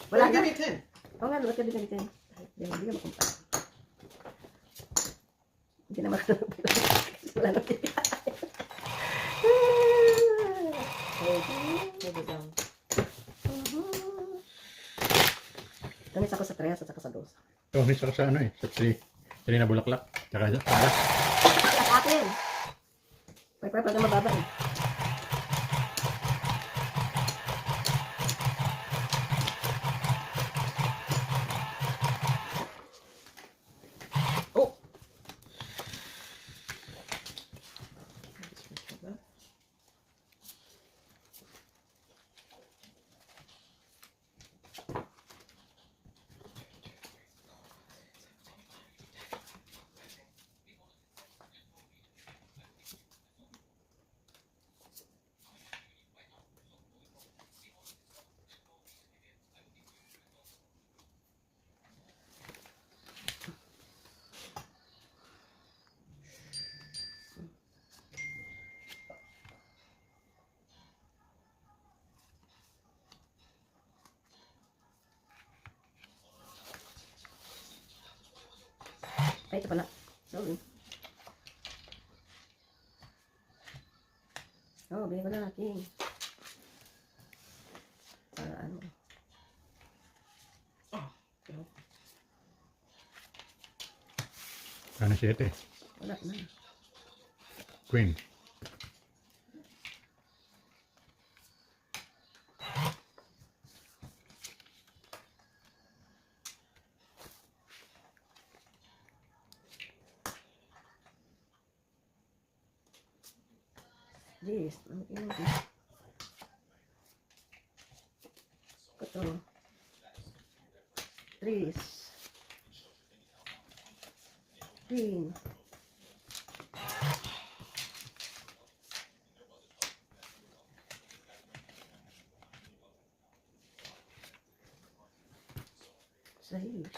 Wala Give na. me 10. Oo nga, wala ka din ganito. Hindi ka makumpara. Hindi na makakapila. Wala na din. Hold it down. Tamis ako sa 3 at saka sa 2. Ito, miss ako sa ano eh. Sa 3 na bulaklak. Tsaka sa Sa akin! Pwede pa mababa eh. Oh. Just reach that. Ay, ito pala. Sorry. Oh, bigyan ko na king. Para ano. Oh. No. ano 7. Wala na. Queen. This. Ano yun? This. Ito. Tris. Queen. 6.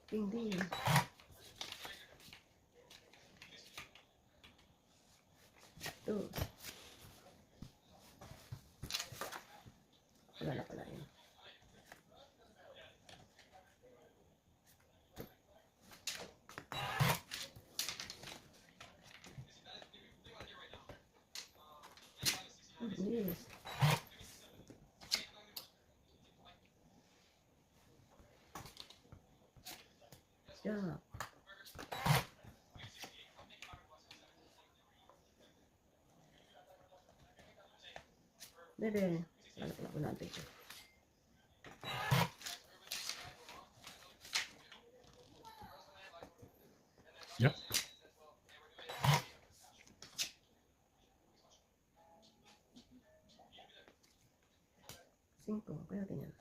King din. Ito. Wala na pala yun. Yes. Yeah. Bebe, wala pala ko natin ito. Yep. Cinco, kaya ganyan.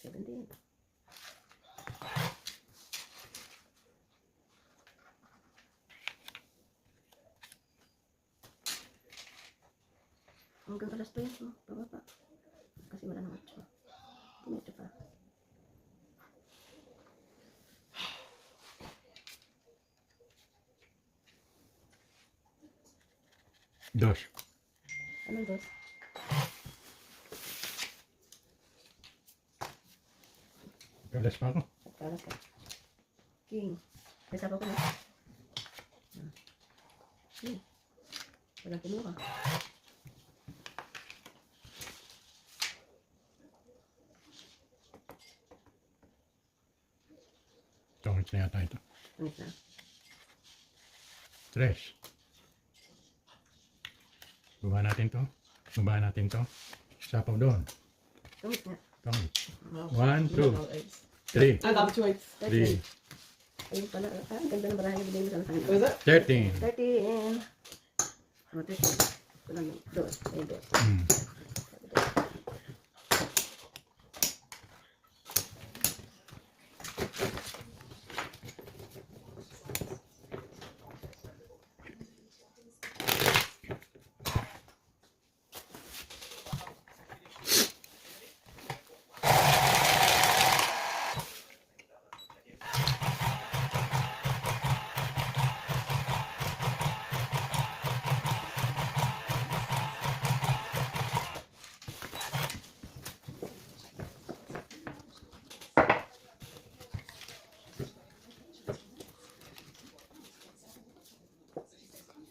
17. Hanggang alas 2 yun, pababa. Kasi wala nang 8. Pumeto pa. Dos. Anong dos? Kalas pa ako. Kalas ka. King. May sabaw ko na. King. Walang kumuha. Tungit na yata ito. Ulit na. 3. Baba natin to. Baba natin to. Sapaw doon. Tumit nga. Tungit. No. 1, 2, No eggs. 3, I got 2 eggs. 3, Ayun pala. Ah, ang ganda ng barahan yung binili mo sa What is akin. it? 13. 13. Oh, 13. Ito lang yun. Dos. Ayun, dos. Hmm.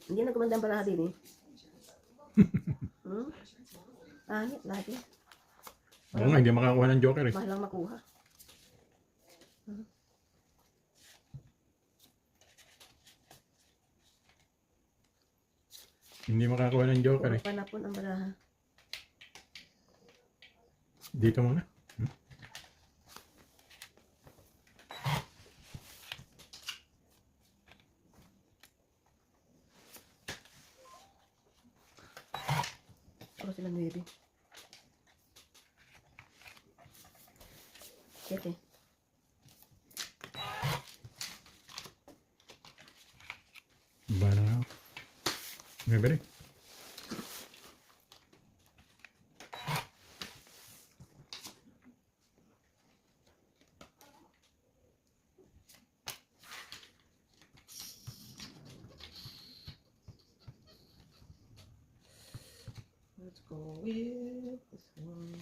Hindi na gumanda ang baraha din eh. Hmm? Angit lagi. Oo nga, hindi makakuha ng joker eh. Mahal lang makuha. Hindi makakuha ng joker Puro eh. panapon ang baraha. Dito muna. Puro sila 9. 7. Baba na nga. May beri. Let's go with this one.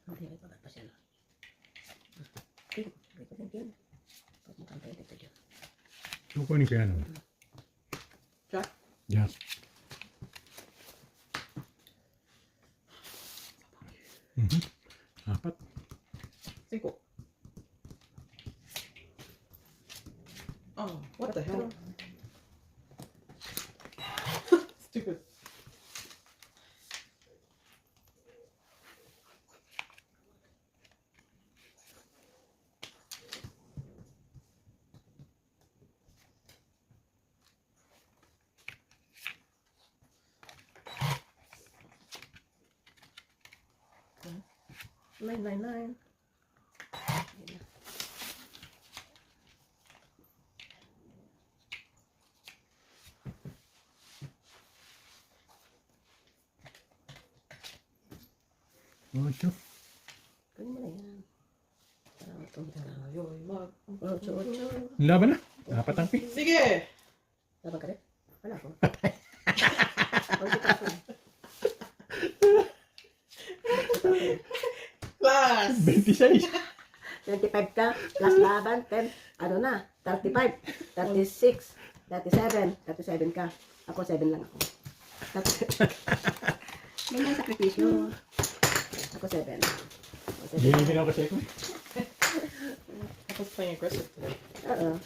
Hindi, may pagat pa siya. King. May pagat yun. Pag mukhang pwede ito dyan. Kukunin ko yan. Jack? Yan. Mhm. 4. 5. Oh, what the hell? Stupid. Nine. 8. Kunin mo na yan. Para matulog na. Tayo'y mag... 8. Laban na. Dapat ang pi. Sige! Laban ka rin? Wala ko. Konti pa ako. Class! 26. 25 ka, plus laban, 10, ano na, 35, 36, 37, 37 ka. Ako, 7 lang ako. Ganyan sakripisyo. Ako, 7. Ako, 7. Hindi ako sa ikon. I was playing aggressive today. Oo.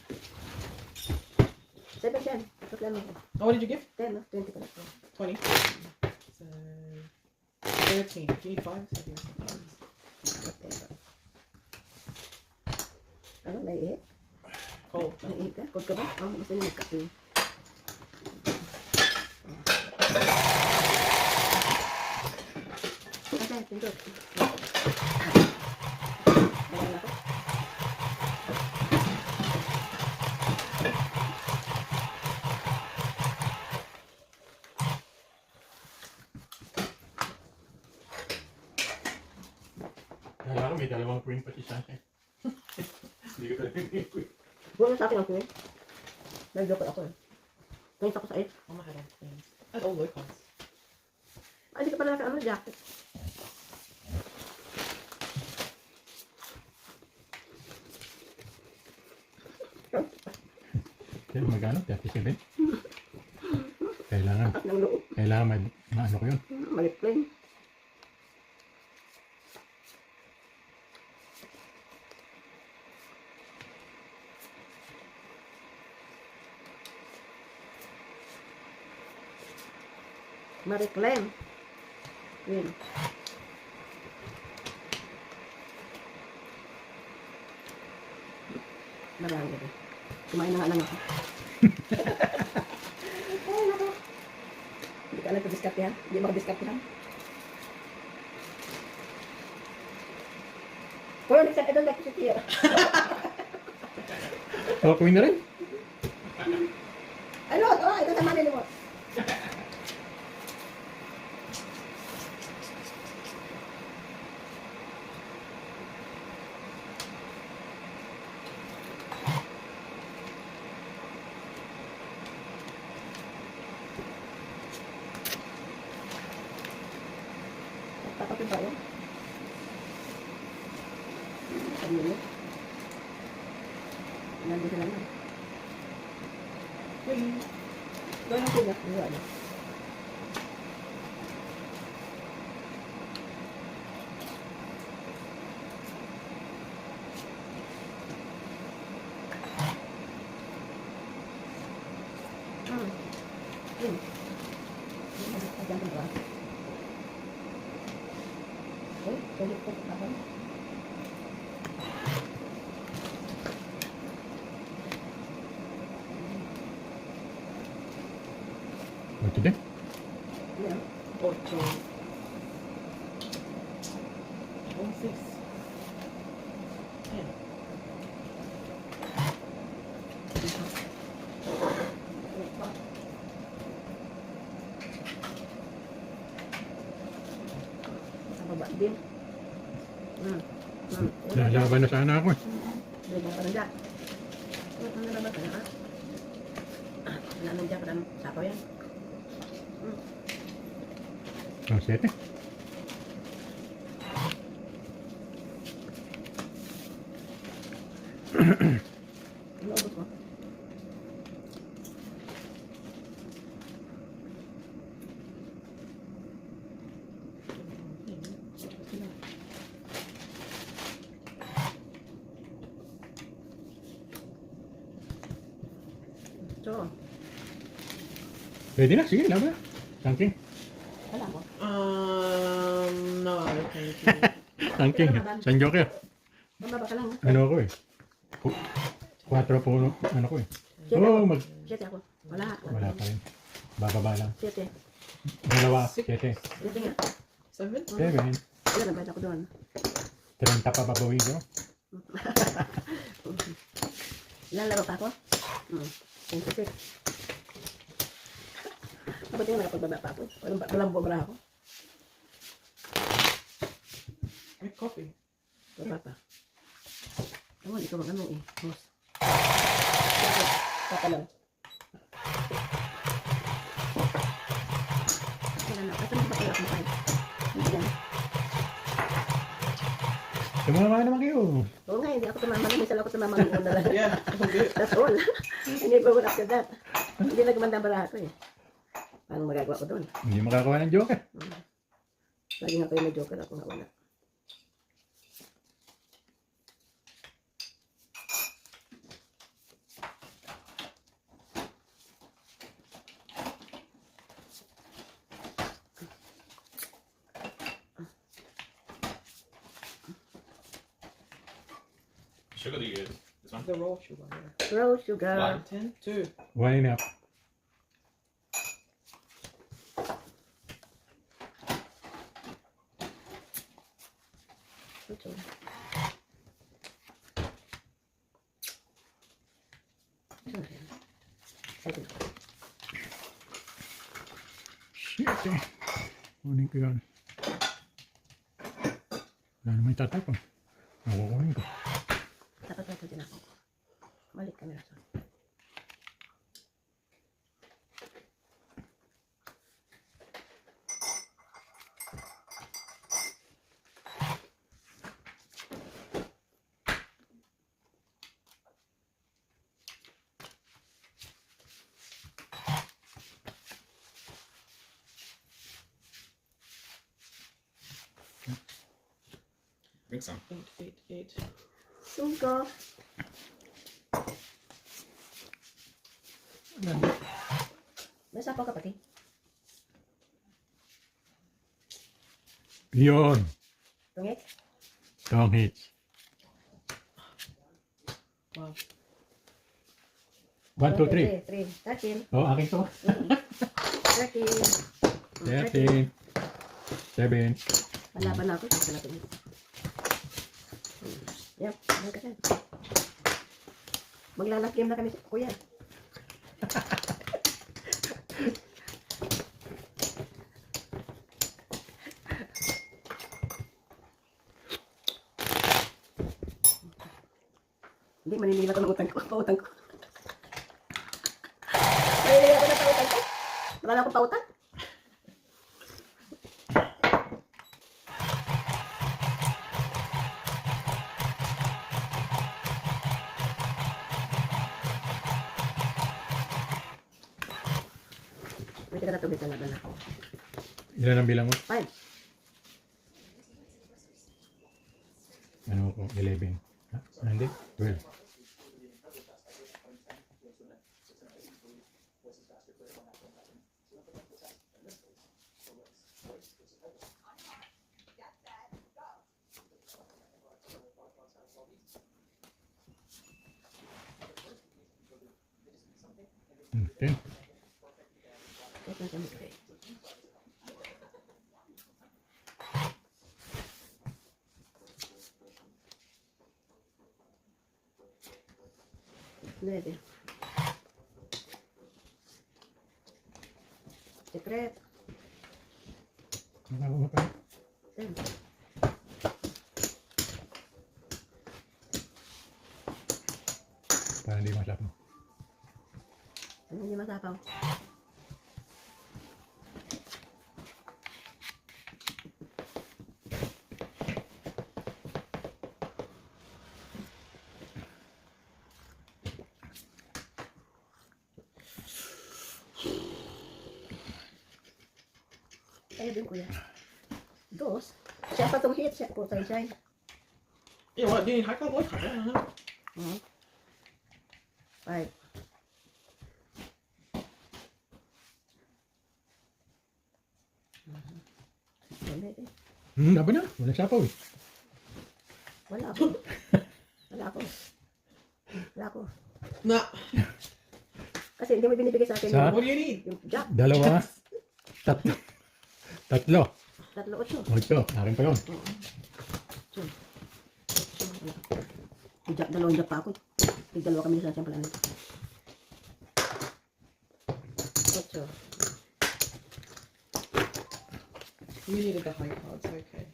7 yan. Ako lang ako. Oh, what did you give? 10, no? 20 ka na ako. 20. So, 13. Do you need 5? So, here's the 5s. Ano, naiihit? Cold. Naiihit ka? Cold ka ba? Oo, gusto niyo magkape. Okay, pindot. Ayan ako. Kala ko may dalawang queen pa si Sunshine. Hindi ko talaga yung queen. Huwag na sa akin ang queen. Nag-joke ako eh. Ngayon ako sa 8. Mama had all things. I had all icons. Ay, di ka pala naka-ano, jacket. Kaya magano? 37? Kailangan. Ng loob. Kailangan ano ko yun. Malipling. Marie-Claire. Queen. Marami ba? Kumain na nga lang ako. Ay, nako. Hindi ka alam ito diskartehan. Hindi makadiskartehan. Pero next time, I don't like to sit here. Oh, queen na rin. Ano? Oh, ito tama nila mo. Tatapin tayo. Sabi niyo. Nandito sila na. Wait. Doon ang sila. Ano? Ayan ko ba? Okay, sulit po. Ako. Ito din. Ayan. 8. 16. 10. Sa baba din. Lalaban na sana ako eh. Bigyan ka ng jack. Ano naman ka na? Wala nang jack. Wala sapaw yan. Ang 7. Inaubos mo. So, Pwede na. Sige, laban na. Tangking. wala ko. No, thank you. Tangking. San Joker. Mababa ka lang. Ano ako eh. 4 po ano ko eh. Oh, 7 ako. Wala. wala pa rin. Bababa lang. 7. Dalawa. 7. 7 nga. 7? 7. Wala na bayad ako doon. 30 pa babawin ko. Ilan laro pa ako? 26. Kapag yung nakapagbaba pa ako. Walang bubra ako. coffee. Wala pa. Ewan, ikaw ang ano eh. Boss. Papa lang. Wala na. Ito na ba pala akong kain? Hindi yan. Tumama naman kayo. Oo nga, hindi ako tumama. Minsan ako tumama ng una lang. Yeah, I'm good. That's all. Hindi pa wala after that. Hindi nagmandang bara ako eh. Paano magagawa ko doon? Hindi makakawa ng joker. Lagi nga kayo may joker, ako nga wala. Sugar do you use? This one? The raw sugar. Yeah. Rose sugar. One. 10, 2. 1.5. Ito. Ito. Shit eh. Kunin ko yun. Wala naman itatapon. Nakukunin ko. Dapat na ito din ako. Balik ka na. Drink some. 8, 8, 8. Sugar. May sapaw ka pati. Yun. Tungit. Tong hits. Wow. 1, 2, 3. 3. 13. Oh, akin to. 13. 13. 7. Malaban na ako. Tapos na tungit. Yep. Ano ka saan? Maglalak-game na kami, kuya. Hindi, maninilat ako ng utang ko. Pautang ko. Maninilat ako ng pautang ko. Wala na akong pautang. May tira na tubig na laban ako. Ilan ang bilang mo? 5. Ano ko? 11. Ha? Hindi? 12. Okay. Ito na kami kayo. Nueve. Secret. Nakakawa pa. 10. Para hindi maslap mo. Ano hindi masapaw? Kaya din kuya. Dos. Siya pa itong hit. Siya po tayo siya. Yeah, what? Do you need high carb or low carb? I don't know. 5. Laban na. Wala sapaw eh. Wala ako. Wala ako. Wala ako. Nah. Kasi hindi mo binibigay sa akin Sa? What do you need? yung jack. Dalawa. Tatlo. Tatlo. 3, 8. 8. Akin pa yun. Yung jack, dalawang jack pa ako. Tig-dalawa kami sa siyang pala nito. 8. You needed the high carbs, okay.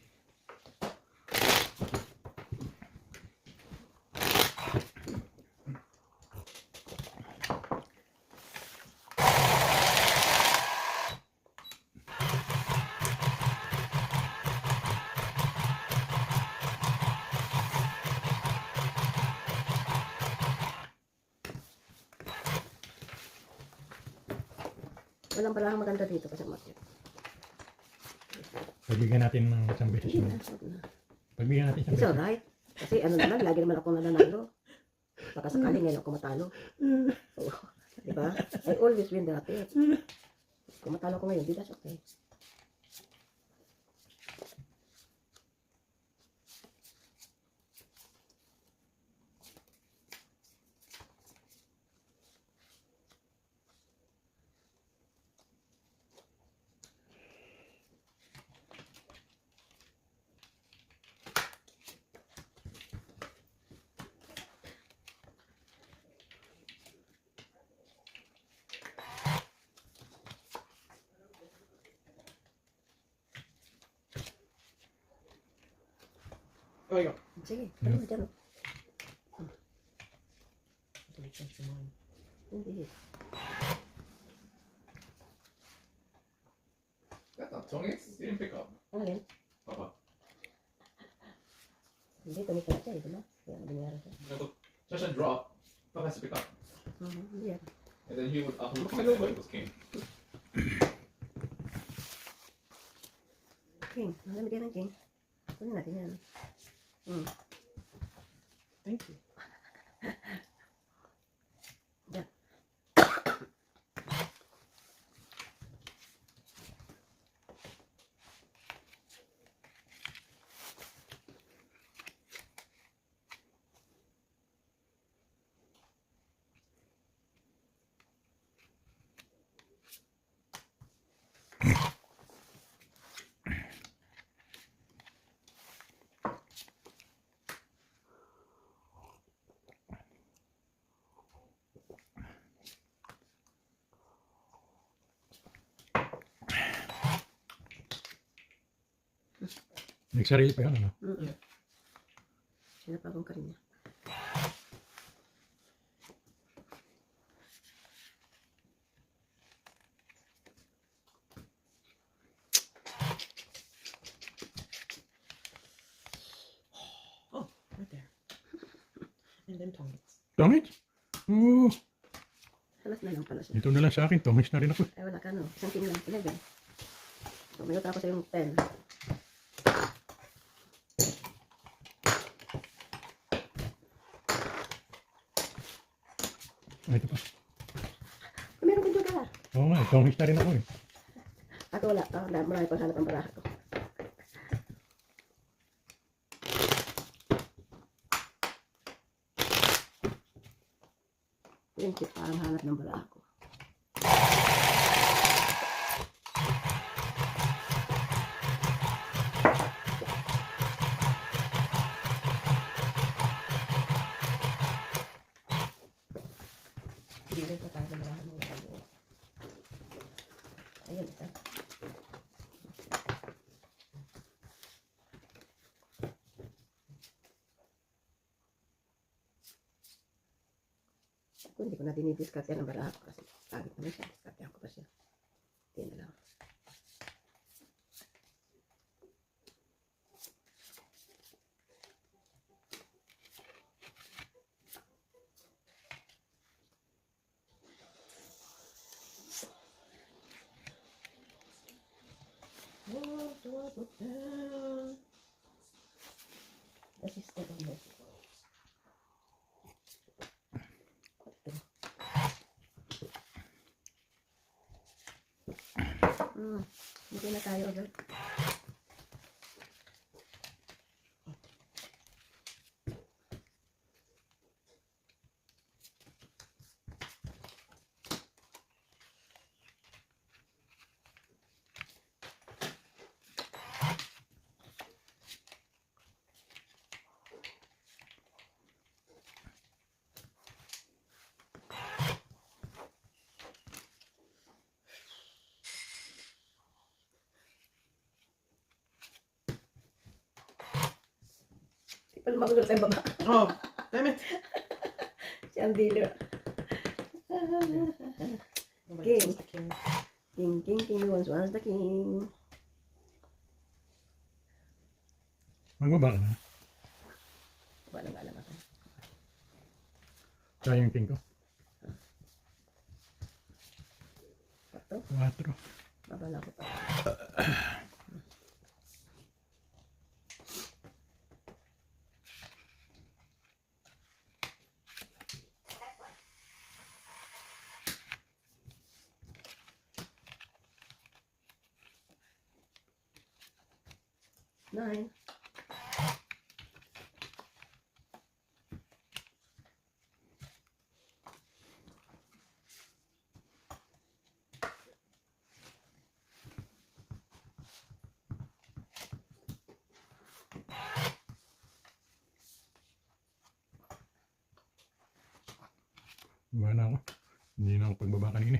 Walang pala maganda dito kasi market. Pagbigyan natin ng isang beses Hindi mo. na, huwag na. Pagbigyan natin isang It's beses. alright. Kasi ano naman, lagi naman ako nananalo. Baka sakali ngayon ako matalo. So, diba? I always win dati. Kung matalo ko ngayon, di that's okay. Oh, you go. Sige, ano mo dyan? Until you change your mind. Hindi. That's not Tony's. He didn't pick up. Ano rin? Papa. Hindi, tumika na siya, di ba? Kaya ano nangyari siya? No, look. Just a drop. Papa has to pick up. Hindi yan. And then he would up and it was king. King, malamig yan ng king. Kunin natin yan. Thank you. Yan. Nagsarili pa yun, ano? Yeah. Sinapagong ka rin niya. Oh, right there. And then tongits. Tongits? Oo. Halas na lang pala siya. Ito na lang sa akin. Tongits na rin ako. Ay, wala ka, no? Isang king lang. Ilan yan? So, may tapos yung 10. Ay, ito pa. Meron din ka. Oo nga, tongits na rin ako eh. Ako wala. Marami pang hanap ang baraha ko. Yung chip parang hanap ng baraha ko. Hindi ko tayo ng baraha ng baraha. Ayun, isa. Kung hindi ko na dinidiscard yan ang baraha ko kasi pagit naman siya. Discard ko pa siya. Hindi na lang. What do I put down? The system of this. Hindi na tayo agad. Paano makulit sa baba? Oh, damn it. Si ang dealer. Nobody King. wants the king. King, king, king, once was the king. Magbaba ka na. Walang alam ako. Kaya yung king ko. 4. Babala ko pa. Nine. Iba na ako. Hindi na ako pagbaba kanina.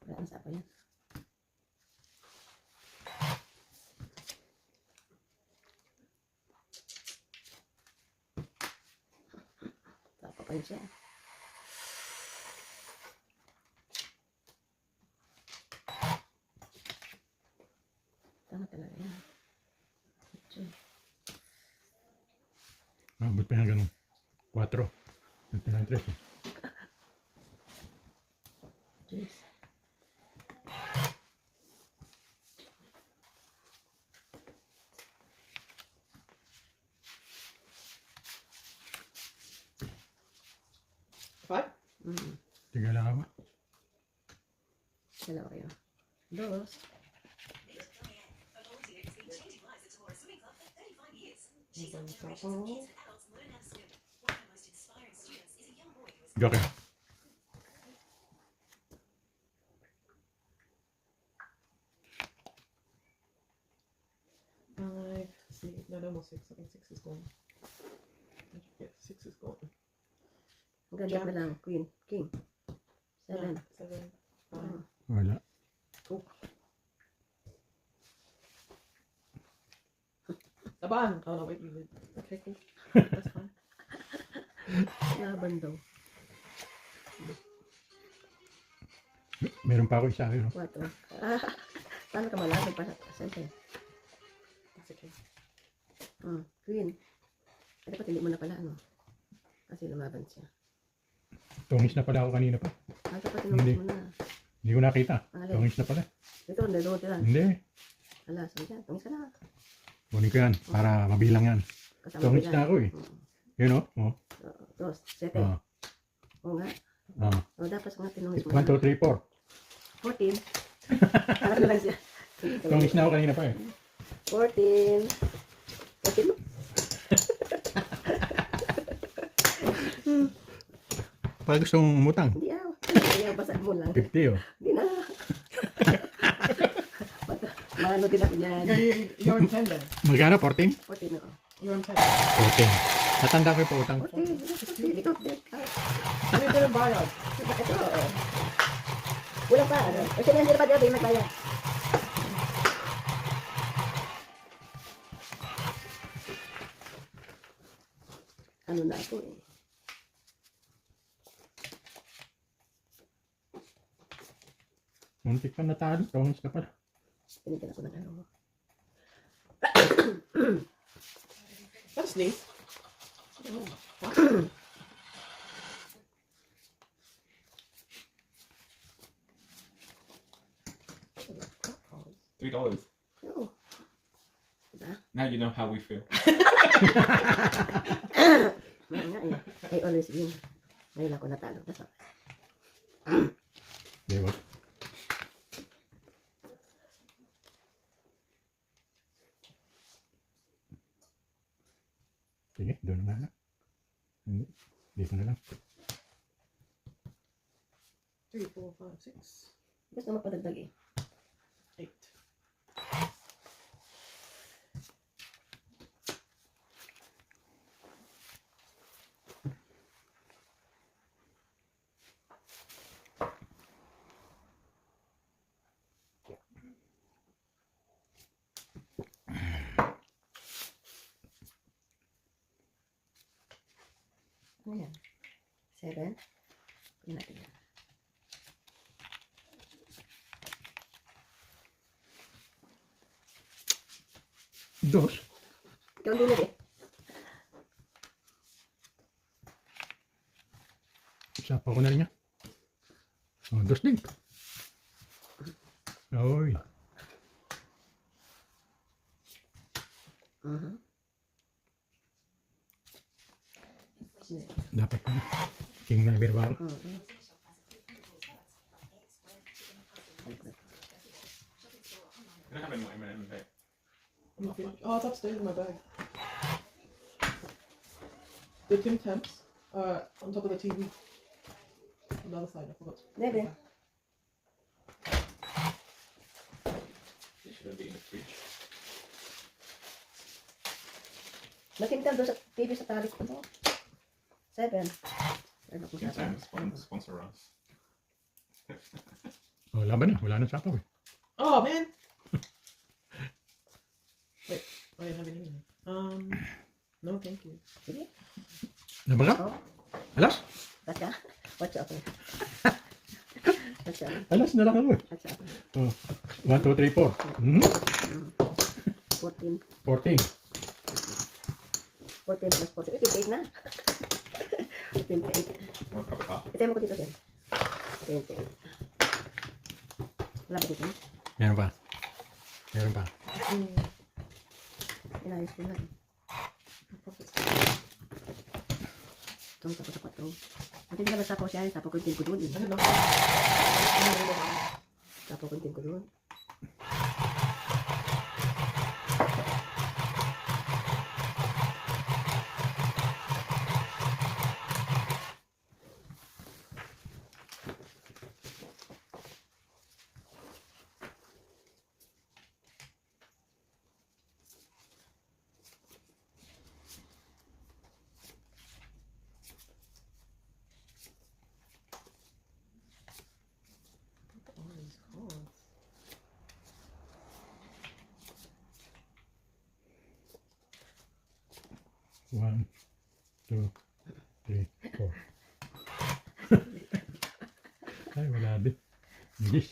Wala na sa ako yan. Tapa pa yun siya. Tama talaga yan. Abot pa yan ganun. 4. Ito na 3. Jeez. Five? Tiga lang ako. Dalawa kayo. Dos. Joke. Five. See, no, almost six. I think six is gone. Yeah, six is gone. Hanggang dyan na lang. Queen. King. Seven. Seven. Five. Wala. Oh. Laban! Oh no, wait, you would. Okay, cool. That's fine. Laban daw. Meron pa ako isa akin. 4. Ah, paano ka malapit pa? Siyempre. That's okay. Queen. Ay, dapat hindi mo na pala, ano? Kasi lumaban siya. Tungis na pala ako kanina pa. Ah, dapat Hindi. tinungis mo na. Hindi ko nakita. Alin? Tungis na pala. Ito, ang dalawa tira. Hindi. Ala, sige dyan. Tungis ka na. Kunin ko yan para mabilang yan. Kasama Tungis ko na dyan. ako eh. Yun o. Oh. Dos. Sete. Ah. Oo nga. Ah. O, dapat nga tinungis mo 1, 2, 3, 4. 14. Harap na lang siya. Tungis na ako kanina pa eh. 14. 14 mo? Pag gusto mong umutang. Hindi ah. Ayaw, basa mo lang. 50 oh. Hindi na. Mano din ako dyan. You're on 10 then. Magkano? 14? 14 ako. You're on 10. 14. Natanda ko yung pautang. 14. Ikaw, Ano yung ganun bayad? ito. Wala pa. Ano? Kasi nandiyan pa dyan, nagbayad. Ano na ako eh. Muntik pa natalo. Tungis ka pala. Pinigyan ako ng ano. That's neat. $3. Oo. Diba? Now you know how we feel. Meron nga eh. I always win. Ngayon ako natalo. That's all. Di ba? Sige, doon na lang. Hindi. Dito na lang. 3, 4, 5, 6, Gusto mo padagdag eh. 8. Ano yan? 7. Pagyan natin yan. Dos. Ikaw din eh. Isa pa ko na rin niya. Oh, dos din. Oy. Mhm. Dapat pala. King number 1. Mhm. I don't have any more M&M in there. Okay. Oh, it's upstairs in my bag. The Tim Temps on top of the TV. On the other side, I forgot. Debe. It shouldn't be in the fridge. Makintal doon sa TV sa tarik ko. 7. Ano kung King saan? Sam sponsor us. Oh, laban na. Wala na sapaw eh. Oh man. Wait, I didn't have any. No, thank you. Sige. Laban ka? Oh, Alas? watch ka. Watch out. Watch out. Alas na lang ako eh. Watch out. Oh. 1, 2, 3, 4. 14. 14. 14 plus 14. 28 na. 28. Want a cup of coffee? Ito mo ko dito, Sen. 28. Wala ba dito? Meron pa. Meron pa. Inayos ko na. Itong tapos sa 4. Buti hindi ka nagsapaw siya. Sapaw ko yung tin ko doon. I don't know. Sapaw ko yung tin ko doon. All these cards. One, two, three, four. Ay, wala din. Bilis.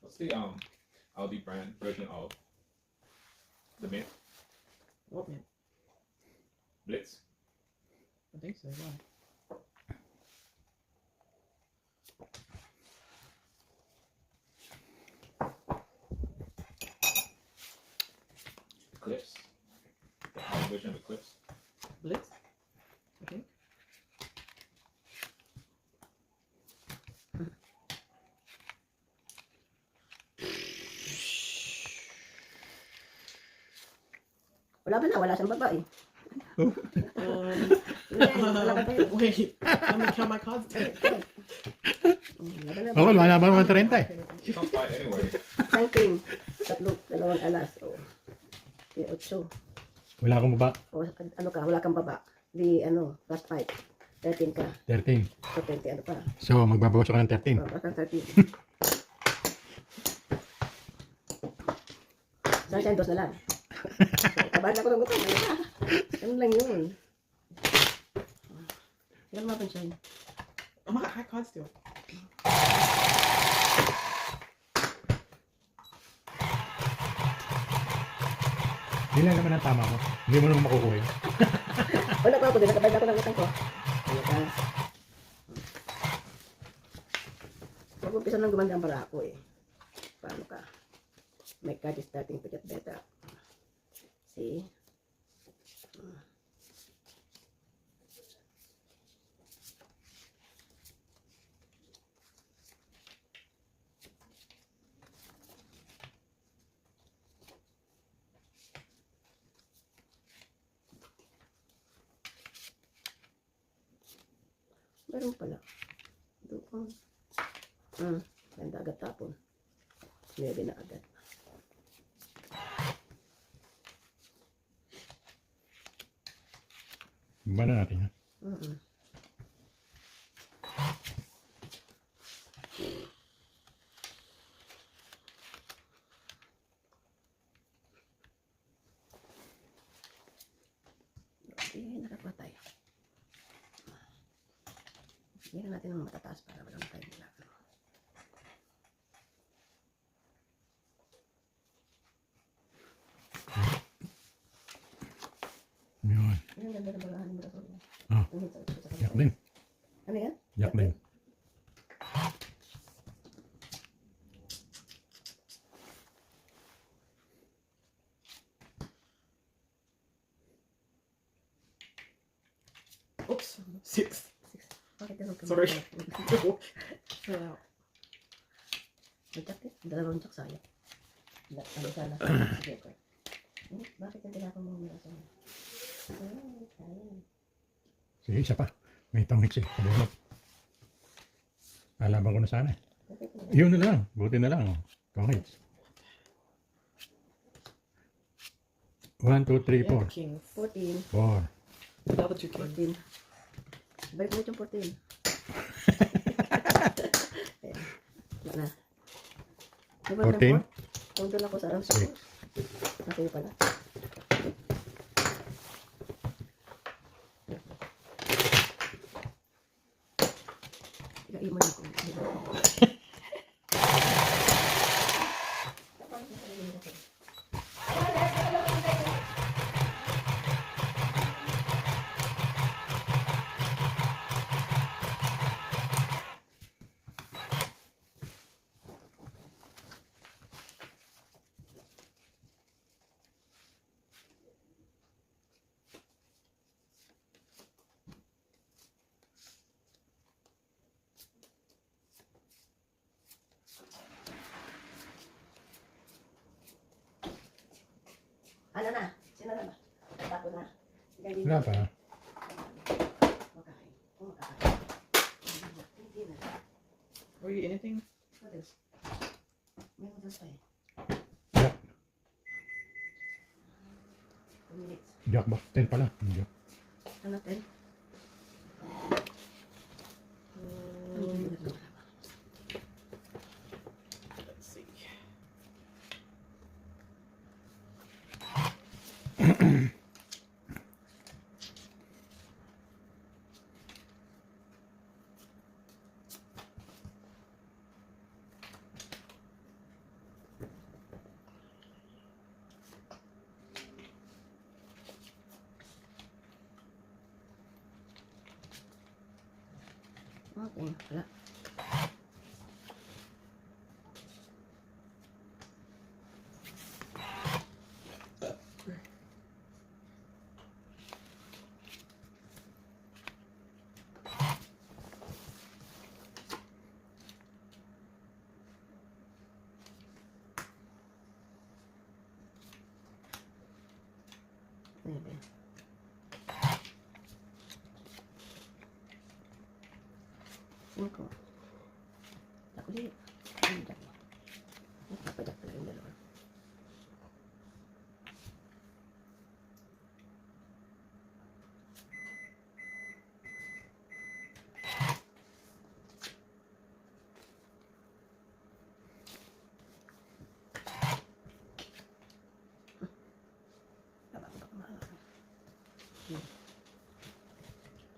What's the Aldi brand version of the mint? What man? Blitz. I think so. Why? Eclipse. The Aldi version of Eclipse. Blitz? I think. Wala ba na? Wala siyang babae. Um, Wala ba tayo? wait. I'm gonna count my cards. Wala ba na? Ako, wala ba naman 30 eh. You can't buy it anyway. Isang king. Tatlo. Dalawang alas. O. Di 8. Wala akong baba. O ano ka? Wala kang baba. Di ano. Plus 5. 13 ka. 13. So 20 ano pa. So, magbabawas ako ng 13. O, plus 13. Isang sendos na lang. So, kabahal ako ng gutom. Ano lang yun. Ilan mga pansyay? Oh my god, high cards still. Hindi lang naman ang tama ko. Hindi mo naman makukuha yun. Wala pa ako din. Nakabayad ako ng utang ko. Ano ka? Mag-umpisa nang gumanda ang para ako eh. Paano ka? My card is starting to get better. See? Meron pala. Doon. Ganda agad tapon. 9 na agad. Iba na natin ha. Okay, nakakuha tayo. Bigyan natin ng matataas para wala na tayong wala. Yun. Ang ganda ng bagahan mo na to. Ah. Yak din. Ano yan? Yak din. Oops. 6. Bakit ganun ka? Sorry. Fell out. May jack din. Dalawang jack sayang. Ano sana? Sige, okay. Bakit yung tinapon mo muna sa mga? Sayang. Sige, isa pa. May tangik siya. Kabunot. Alaban ko na sana. Yun na lang. Buti na lang. Tangik. 1, 2, 3, Yeah, 4. kings. 14. 4. The other 2 kings. 14. Balik mo yung 14. Ayan. Wala na. Di ba 14? Kung doon ako sa arms ko. Kasi yun pala. Iiman ako. Ano na? Sino na ba? Tapos na. Wala pa. Makain. Kumakain. Hindi na. Were you anything? What else? May mga pa eh. Jack. 2 minutes. Jack ba? 10 pala. Jack. Ano 10? Let's see. Okay. Wala. Maybe. Cinco. Ako din. Ang dami. Nagpapadak pala yung dalawa.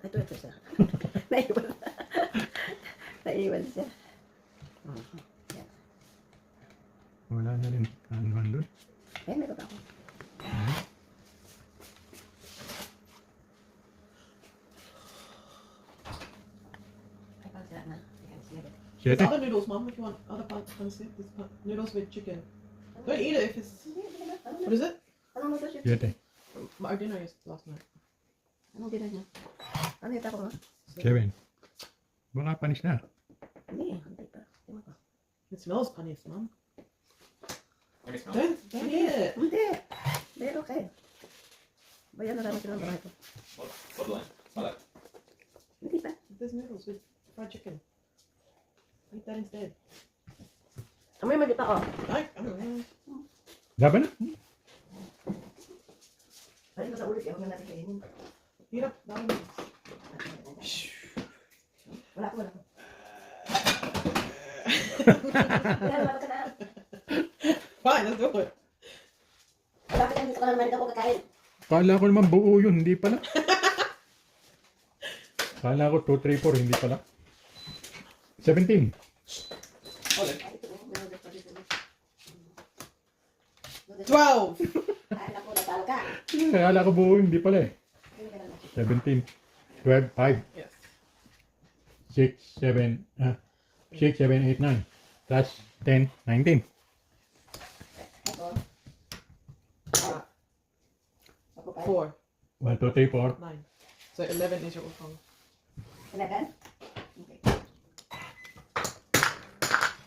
Ito siya. Naiwan. Naiwan siya. Yan. Wala na rin. Ano doon? Eh, meron pa ako. Ay, pag sila na. Ayan, sige. There's 7? other noodles, Mom, if you want other parts. There's noodles with chicken. Don't eat it if it's... What is it? Anong nasa siya? 7. Our dinner is last night. Anong gina niya? Ano yung tako mo? 7. Baka panis na. Hindi, hindi pa. Tingnan ko. It smells panis, Mom. Let me smell. Don't eat it. Hindi. Hindi, okay. Bayan na naman sila ng bahay ko. What line? Smell it. Hindi pa. There's noodles with fried chicken. Eat that instead. Amoy mo dito, oh. I don't know. Laban na. Balik mo sa ulit, huwag na natin kainin. Eat up. That one. Wala ko, wala ko. Kailan ka na? Fine, let's do it. Bakit ang gusto ko naman ako kakain? Kala ko naman buo yun. Hindi pala. Kala ko 2, 3, 4. Hindi pala. 17. Hold it. Ay, ito, meron pa dito. 12. Ay, naku, natalo ka. Kala ko buo yun. Hindi pala eh. Hindi ka na 17, 12, 5, Yes. 6, 7, 6, 7, 8, 9. Plus 10, 19. Ako. Uh, Ako pa. 4, 1, 2, 3, 4. 9. So 11 is your utang. 11? Okay.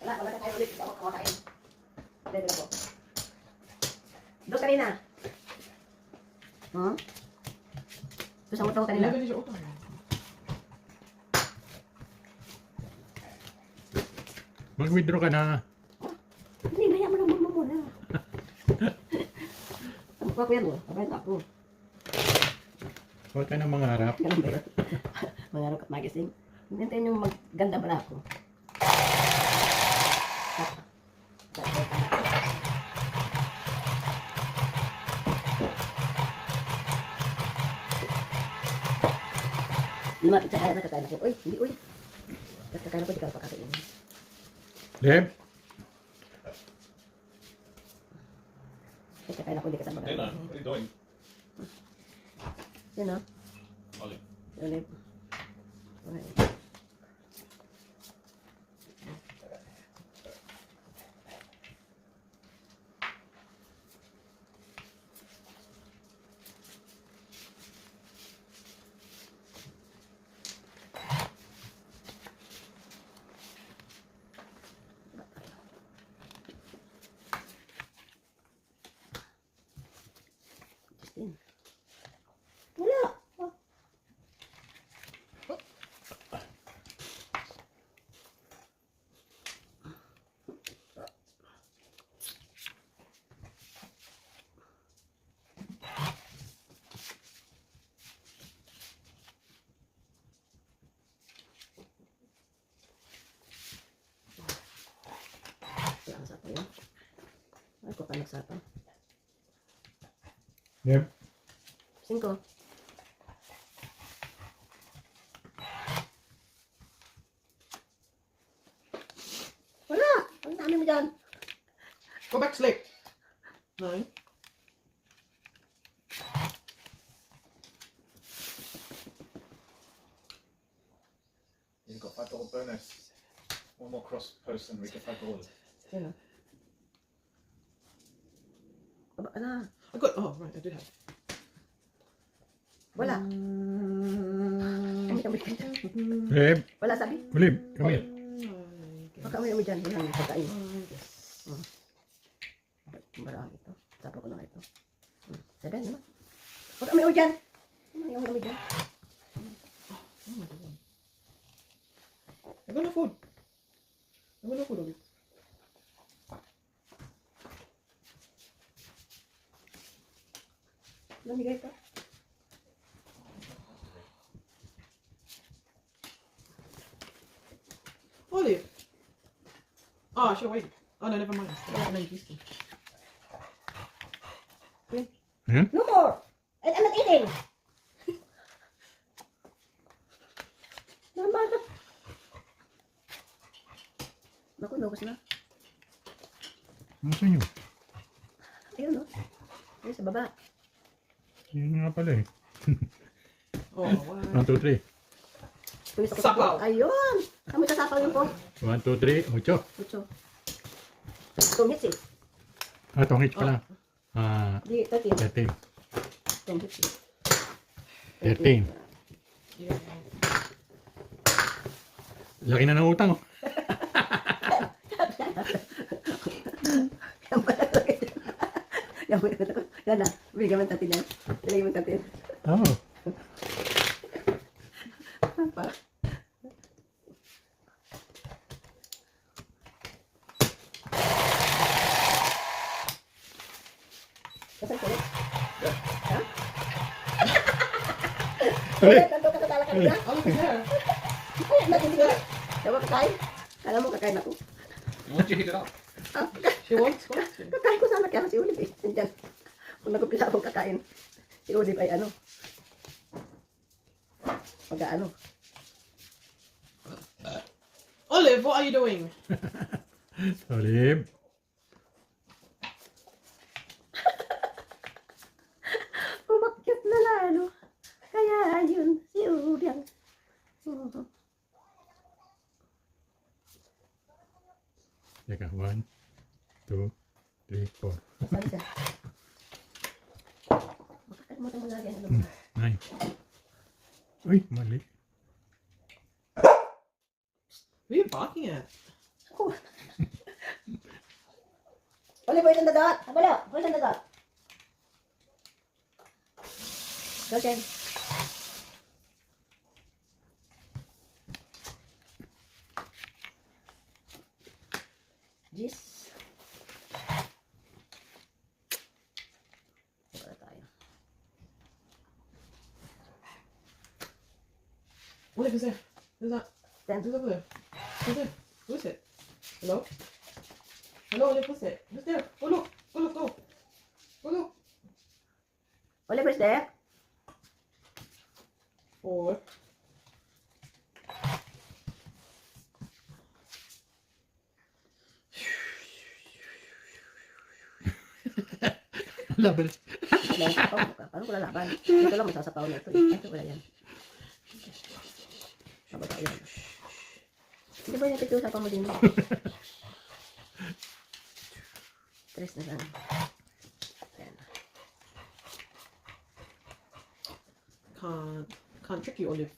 Wala na tayo ulit. Hindi ako kumakain. Level ako. Dos kanina. Hmm? Dos ang utang ko kanina. 11 is your utang. Mag-withdraw ka na. Hindi, maya mo lang mo muna. Ano pa ko yan mo? Abay ako. Huwag ka na mangarap. Ganun ba yun? Mga rock magazine. Hintayin yung maganda pala ako. Lumapit sa kaya nakakain ako. Uy, hindi uy. Kakain ako, di ka pakakain. Leb, Kakain ako, di ka Hey, tapos. what are you doing? Yun o. Olive. Ulit. Okay. Justin. Wala. Wala ang sapo yun. Ay, ko pa nagsapo. Leb, 5. Wala! Ang dami mo dyan. Go back to sleep. 9. You've got $5 bonus. One more cross post and we get $5. Yun o. Aba, ala. I got. Oh, right, I did have. Wala. Kami kami dyan. Leb, Wala sabi. Leb, come here. Baka kami kami dyan. Wala ang pagkain. Yes. Marami ito. Sabi ko na ito. 7 naman. Baka kami dyan. Ano kami dyan? Oh my god. I got no food. I got no food, Olive. Namigay ito. Olive. Oh, sure, wait. Oh, no, never mind. No, you kissed him. No more! And I'm not eating! Naman na. Naku, naubos na. Ano sa inyo? Ayun no. Ayun sa baba. Yun nga pala eh. Oh, wow. 1, 2, 3. Tumis ako sa Sapaw. po. Ayun! Kami sa sapaw yun po. 1, 2, 3, 8. 8. Tungits eh. Ah, tongits pala. Ah, Di, 13. 13. Tungits eh. 13. Yeah. Laki na ng utang. Oh. Yan po. Yan na. Bigyan mo ng 13 yan. Bigyan mo ng 13. Oh. Pa. Kasal ko ulit? Ha? Ulit. Nandun ka sa talakad na? Olive is there. Ay, natin ka. Dawa kakain. Alam mo, kakain ako. Why don't you heat it up? Ah, She wants what? kakain ko sana kaya si Ulip eh. Nandyan. Kung nag-umpisa akong kakain, si Ulip ay ano. Pag-ano. Olive, what are you doing? Olive. Umakyat na lalo. Kaya mo lagi. Ano Hmm. mo? Ay. Uy, mali. What are you barking at? Ako. Olive oil on the dot. Abala. Oil on the dot. Go, Jen. Jeez. Wala tayo. Olive, who's there? Who's that? Ten. Who's over there? Who's there? Who is it? Hello? Hello, Olive, who's it? Who's there? Go look. Go look, go. Go look. Oliver's there. 4. Laban. Paano ko lalaban? Dito lang masasapaw na ito. Ito wala yan. Mababa yan. Hindi ba yung pag-usapan mo din? Tres na lang. Ayan. Can't trick you, Olive.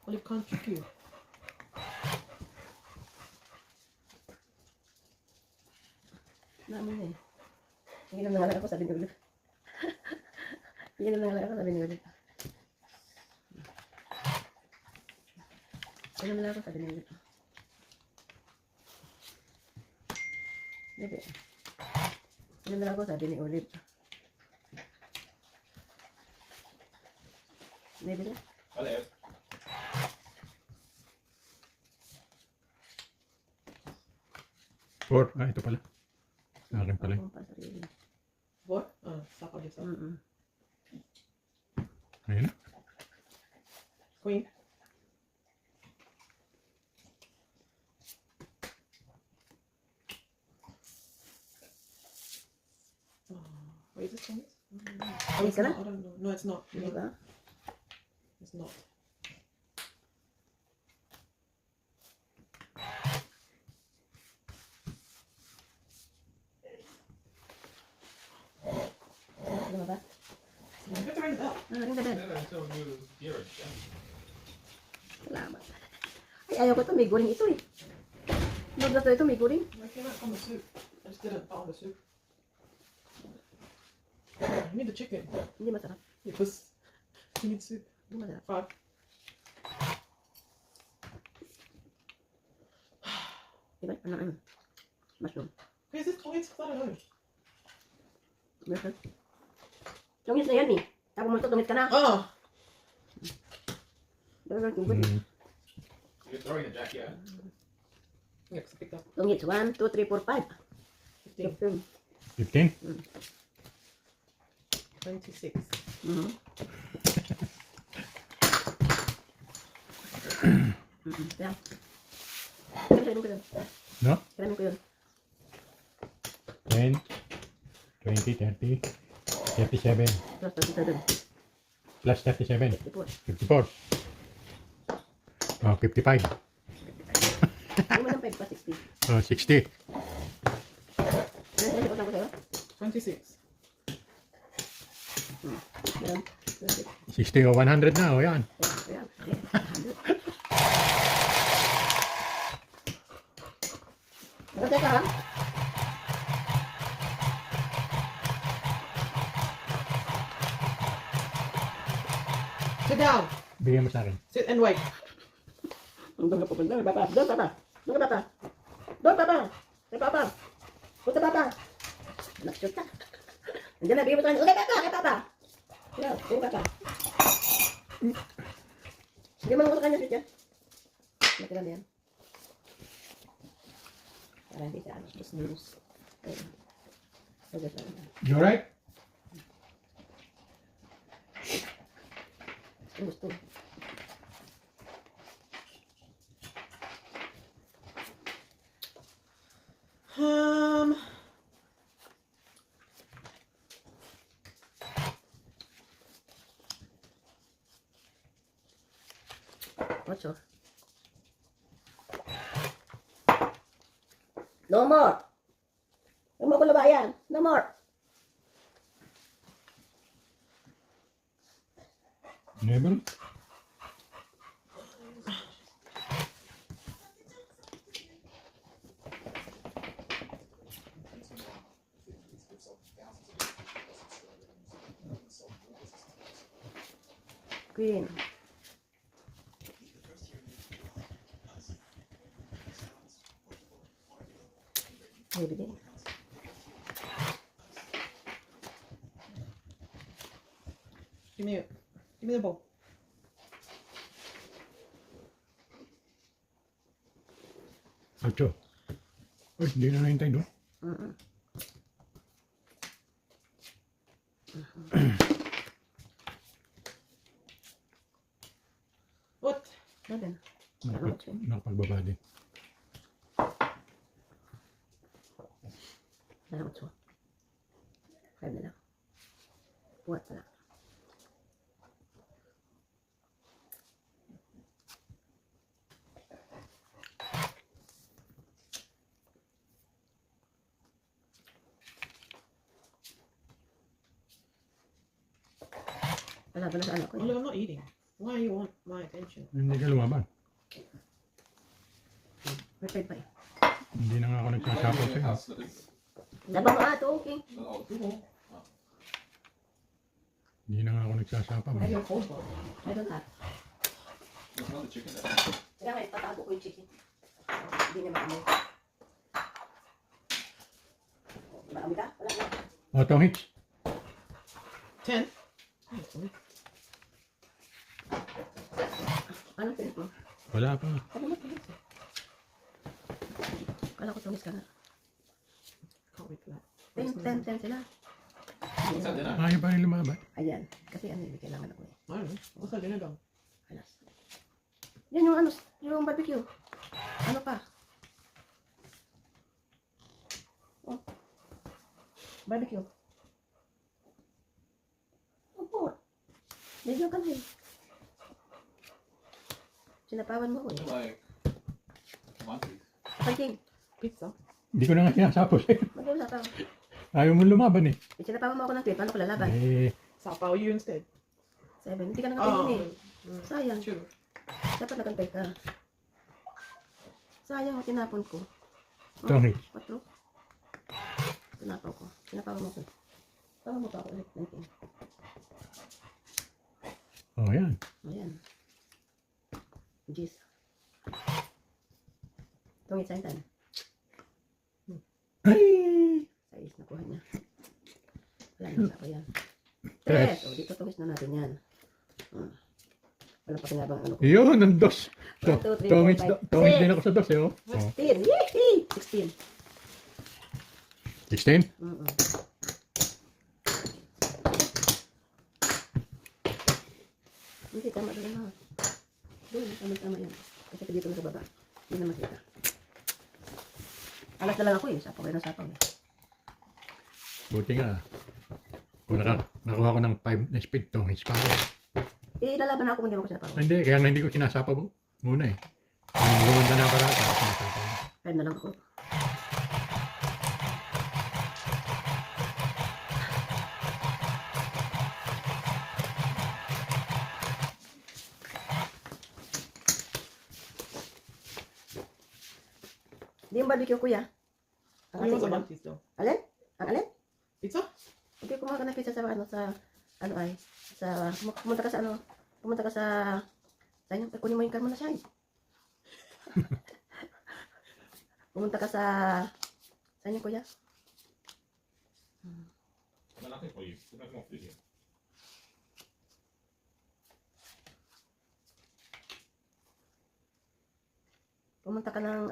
Olive can't trick you. Namin na eh. Hindi na nangalan ako, sabi ni Ulit. Hindi na nangalan ako, sabi ni Ulit. Hindi na nangalan ako, sabi ni Ulit. Hindi. Hindi na nangalan ako, sabi ni Ulit. Maybe na. Olive. Four. Ah, ito pala. Sa akin pala. Ako pa sarili. 4? Stop on yourself. Ayun na. Queen. Wait, is this one? Oh, it's Ka na? not. I don't know. No, it's not. Di ba? It's not. Ano ba? You have to ring the bell. Ring the bell. Never until you hear it. Yeah. Salamat. Ay, ayaw ko ito. May guling ito eh. Lord na ito, may guling. I came out on the soup. I just didn't put on the soup. You need the chicken. Hindi masarap. Because you need soup. Hindi masarap. 5. Diba? Ano? Mushroom. Is this points? I don't know. Mushroom. Tungit na yan eh. Ako mo ito, tungit ka na. Oh! Mm. You're throwing the jack, yeah. Yeah, 'cause I picked up Tungit. 1, 2, 3, 4, 5. 15. 15. 26. Yan. Kailangan ko yun. No? Kailangan ko yun. 10, 20, 30, 37. Plus 37. Plus 37. 54. 54. Oh, 55. Hindi mo ng 5 pa 60. Oh, 60. Ano ko sa'yo? 26. Meron. 60 o 100 na. O yan. Ayan. Maganda ka ha? Sit down. Bigyan mo sa akin. Sit and wait. Doon ka pupunta. Papa. Doon papa. Doon ka papa. Doon papa. Kay papa. Punta papa. Nak-shoot ka. Nandiyan na. Bigyan mo sa kanya. Kay papa. Kay papa. Yan. Kay papa. Bigyan mo lang ko sa kanya. Shoot yan. Natira na yan. Para hindi siya ano. Bus-nurus. Ayun. Ayun. Ayun. You alright? Ang gusto. Ocho. No more. Huwag mo ko labayan. No more. Never. Queen. Baby din. Give me the bowl. Ocho. Uy, hindi na nahintay doon. Mm-mm. What? Seven. Salamat, Queen. Nakapagbaba din. Salamat, so. Five na lang. Buhat pala. Wala ba na sa anak ko? Well, I'm not eating. Why you want my attention? Hindi ka lumaban. May five pa eh. Hindi na nga ako nagsasapaw sa'yo. Laban mo ato, okay. Hindi na nga ako nagsasapaw. I have cold bowl. I don't have. There's another chicken there. Kaya nga, itatago ko yung chicken. Hindi niya maamoy. Maamoy ka? Wala na. O, Tong Hits. 10. Anong pilit mo? Wala pa. Sabi mo pilit eh. Kala ko tumis ka na. Can't wait for that. 10 sila. What's that dinner? Ayaw pa rin lumaban. Ayan. Kasi ano, hindi kailangan ako eh. I don't know. What's that dinner done? Alas. Yan yung ano, yung barbecue. Ano pa? Oh. Barbecue. Opo. Medyo kami. Sinapawan mo ko eh. Like, monkeys. Pagking. Pizza. Hindi ko na nga sinasapaw sa'yo. Mag-usapaw. Ayaw mo lumaban eh. Sinapawan mo ako ng tweet. Paano ko lalaban? Eh, Sapaw you instead. 7. Hindi ka Oh. nakatingin eh. Sayang. True. Dapat nagantay ka. Sayang, tinapon ko. Tong Hits. 4. Tinapon ko. Sinapawan mo ko. Tawa mo pa ako ulit. 19. O, yan. Ayan. Jeez. Tungit sa intan. Ay! Sais, nakuha niya. Wala na sa ako yan. Tres. 3. O, dito tungis na natin yan. Walang pakinabang ano ko. Yun, ang dos. One, two, three, Tong four, Hits five, Tong Hits six. din ako sa dos eh. Oh. 16. Yee! 16. 16? Mm-mm. Hindi, tama doon na. Doon, tama yan. Kasi dito na sa baba. Hindi na makita. Alas na lang ako eh. Sapaw kayo ng sapaw eh. Buti nga. Kung nakuha ko ng 5 na speed Tong Hits pa ako. Eh, ilalaban ako kung hindi mo ko sinapaw. Hindi, kaya nga hindi ko sinasapaw muna eh. Nung gumanda na para ako, sinasapaw. 5 na lang ako. Hindi yung barbecue kuya. Ang You ating want some ulam. monkeys though? Alin? Ang alin? Pizza? Hindi kumain ka ng pizza sa ano ay, pumunta ka sa saan yung, kunin mo yung karma na siya eh. Pumunta ka sa, saan yung kuya? No, nothing for you. There's nothing more food here. Pumunta ka ng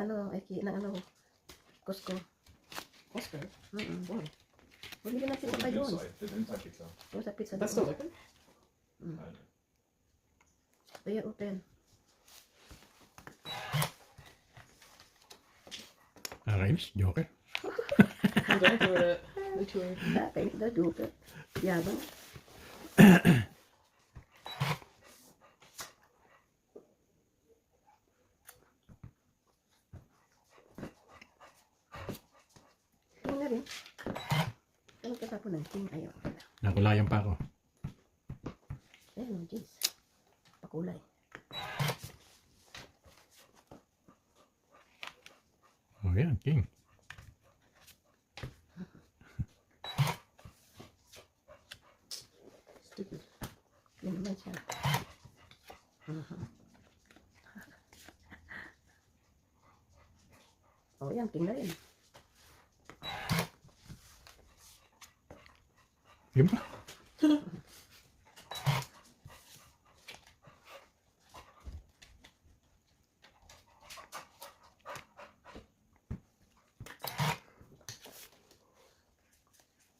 Costco. Costco. Mm-mm. Why? Bumili ng pizza pa There's doon. inside. There's inside pizza. Yung sa pizza That's doon. still open? I don't know. Kaya open. Rhymes, Joker. I'm going for the tour. Dati, dadutot. Yabang. Yung na rin. Ano ka tapon ng king? Ayaw. Nakulayan pa ako. Ayun, jeez. kulay. Oh, yan, king. Stupid. Yan naman siya. Oh, yan, king na rin. Yun pa.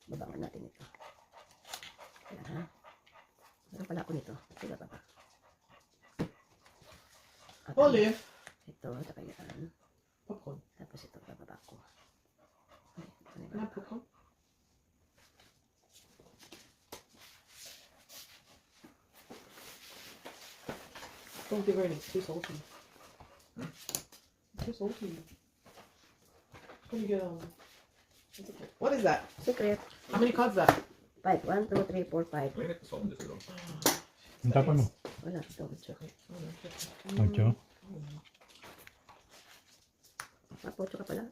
Babangan natin ito. Ayan ha. Meron pala ako nito. Sila pa ba? At Olive. ito, takayaan. Popcorn. Tapos ito, bababa ko. Ay, ano Can I ba? have popcorn? Don't give her any. It's too salty. It's too salty. Can you get what's it called? What is that? Secret. How many cards is that? 5. 1, 2, 3, 4, 5. May nagkasama dito lang. Ang tapon mo. Wala. Ito, ito. Ocho. Mapocho ka pala.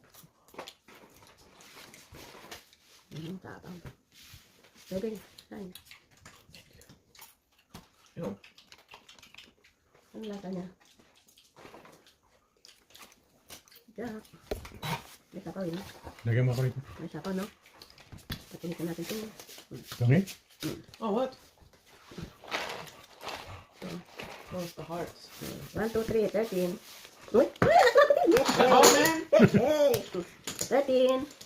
Tapang. 7, 9. You know, Ang lasa niya. Jack. May sapaw yun. Lagyan mo ako rito. May sapaw, no? Patinikan natin ito. Langit? Oh, what? Oh, it's the hearts. 1, 2, 3, 13. Uy! Ay, nakuha ko din! Yes! Oh, man! Hey! 13.